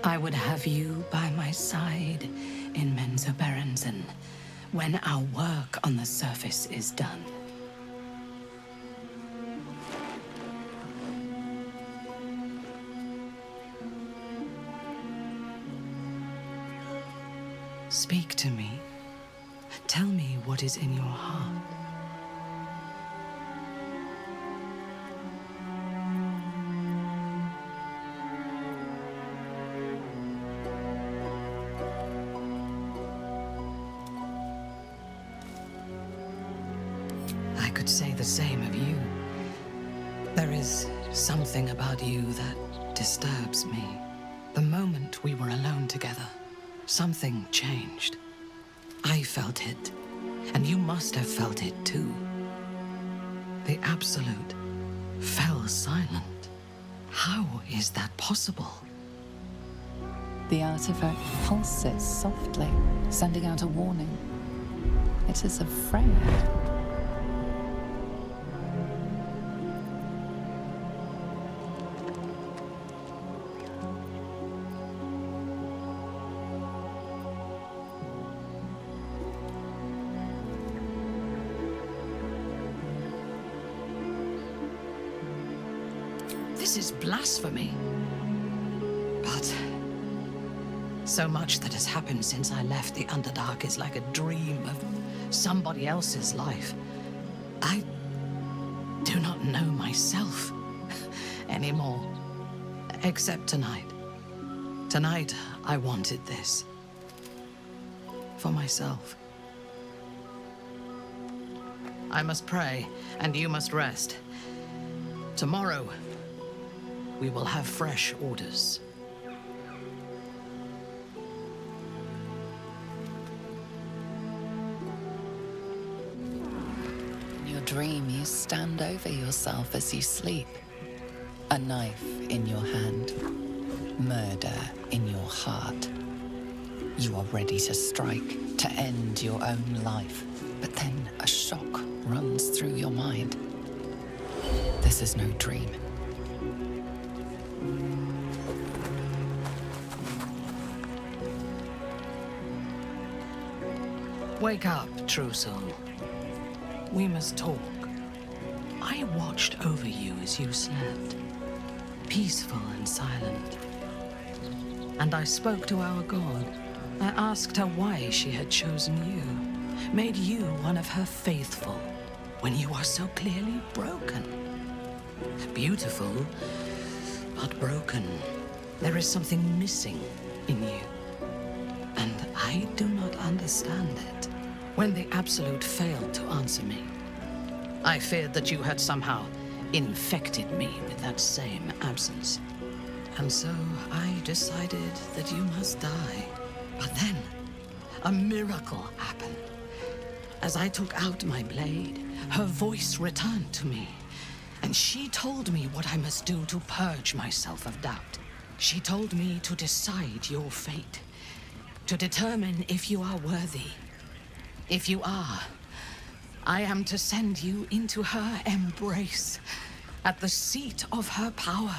I would have you by my side in Menzoberranzan when our work on the surface is done. Speak to me. Tell me what is in your heart. I could say the same of you. There is something about you that disturbs me. The moment we were alone together, something changed. I felt it, and you must have felt it too. The Absolute fell silent. How is that possible? The artifact pulses softly, sending out a warning. It is afraid. This is blasphemy. But so much that has happened since I left the Underdark is like a dream of somebody else's life. I do not know myself anymore, except tonight. Tonight, I wanted this. For myself. I must pray, and you must rest. Tomorrow, we will have fresh orders. In your dream, you stand over yourself as you sleep. A knife in your hand. Murder in your heart. You are ready to strike, to end your own life. But then a shock runs through your mind. This is no dream. Wake up, true soul. We must talk. I watched over you as you slept, peaceful and silent. And I spoke to our god. I asked her why she had chosen you, made you one of her faithful, when you are so clearly broken. Beautiful, but broken. There is something missing in you, and I do not understand it. When the Absolute failed to answer me, I feared that you had somehow infected me with that same absence. And so I decided that you must die. But then, a miracle happened. As I took out my blade, her voice returned to me, and she told me what I must do to purge myself of doubt. She told me to decide your fate, to determine if you are worthy. If you are, I am to send you into her embrace, at the seat of her power.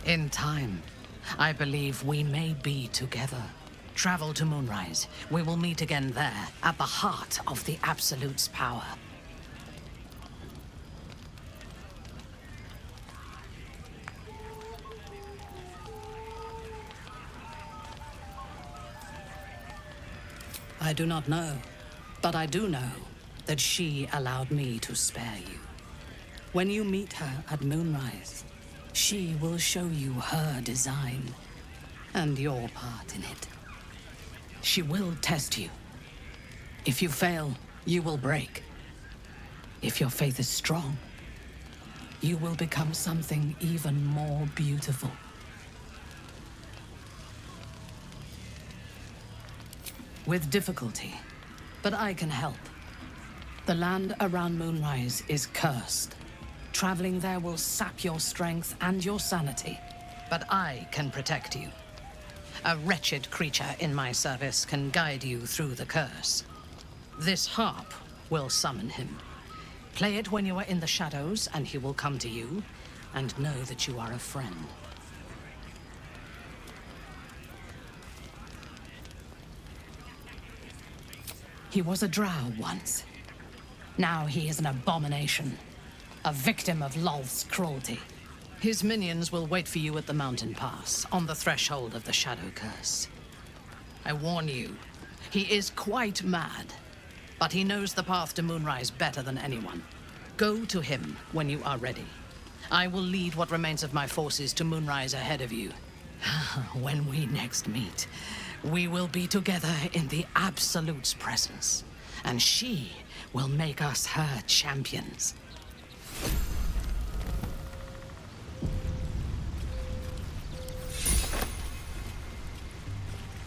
In time, I believe we may be together. Travel to Moonrise. We will meet again there, at the heart of the Absolute's power. I do not know, but I do know that she allowed me to spare you. When you meet her at Moonrise, she will show you her design and your part in it. She will test you. If you fail, you will break. If your faith is strong, you will become something even more beautiful. With difficulty, but I can help. The land around Moonrise is cursed. Traveling there will sap your strength and your sanity, but I can protect you. A wretched creature in my service can guide you through the curse. This harp will summon him. Play it when you are in the shadows, and he will come to you, and know that you are a friend. He was a drow once. Now he is an abomination. A victim of Lolth's cruelty. His minions will wait for you at the mountain pass, on the threshold of the Shadow Curse. I warn you, he is quite mad, but he knows the path to Moonrise better than anyone. Go to him when you are ready. I will lead what remains of my forces to Moonrise ahead of you. When we next meet, we will be together in the Absolute's presence, and she will make us her champions.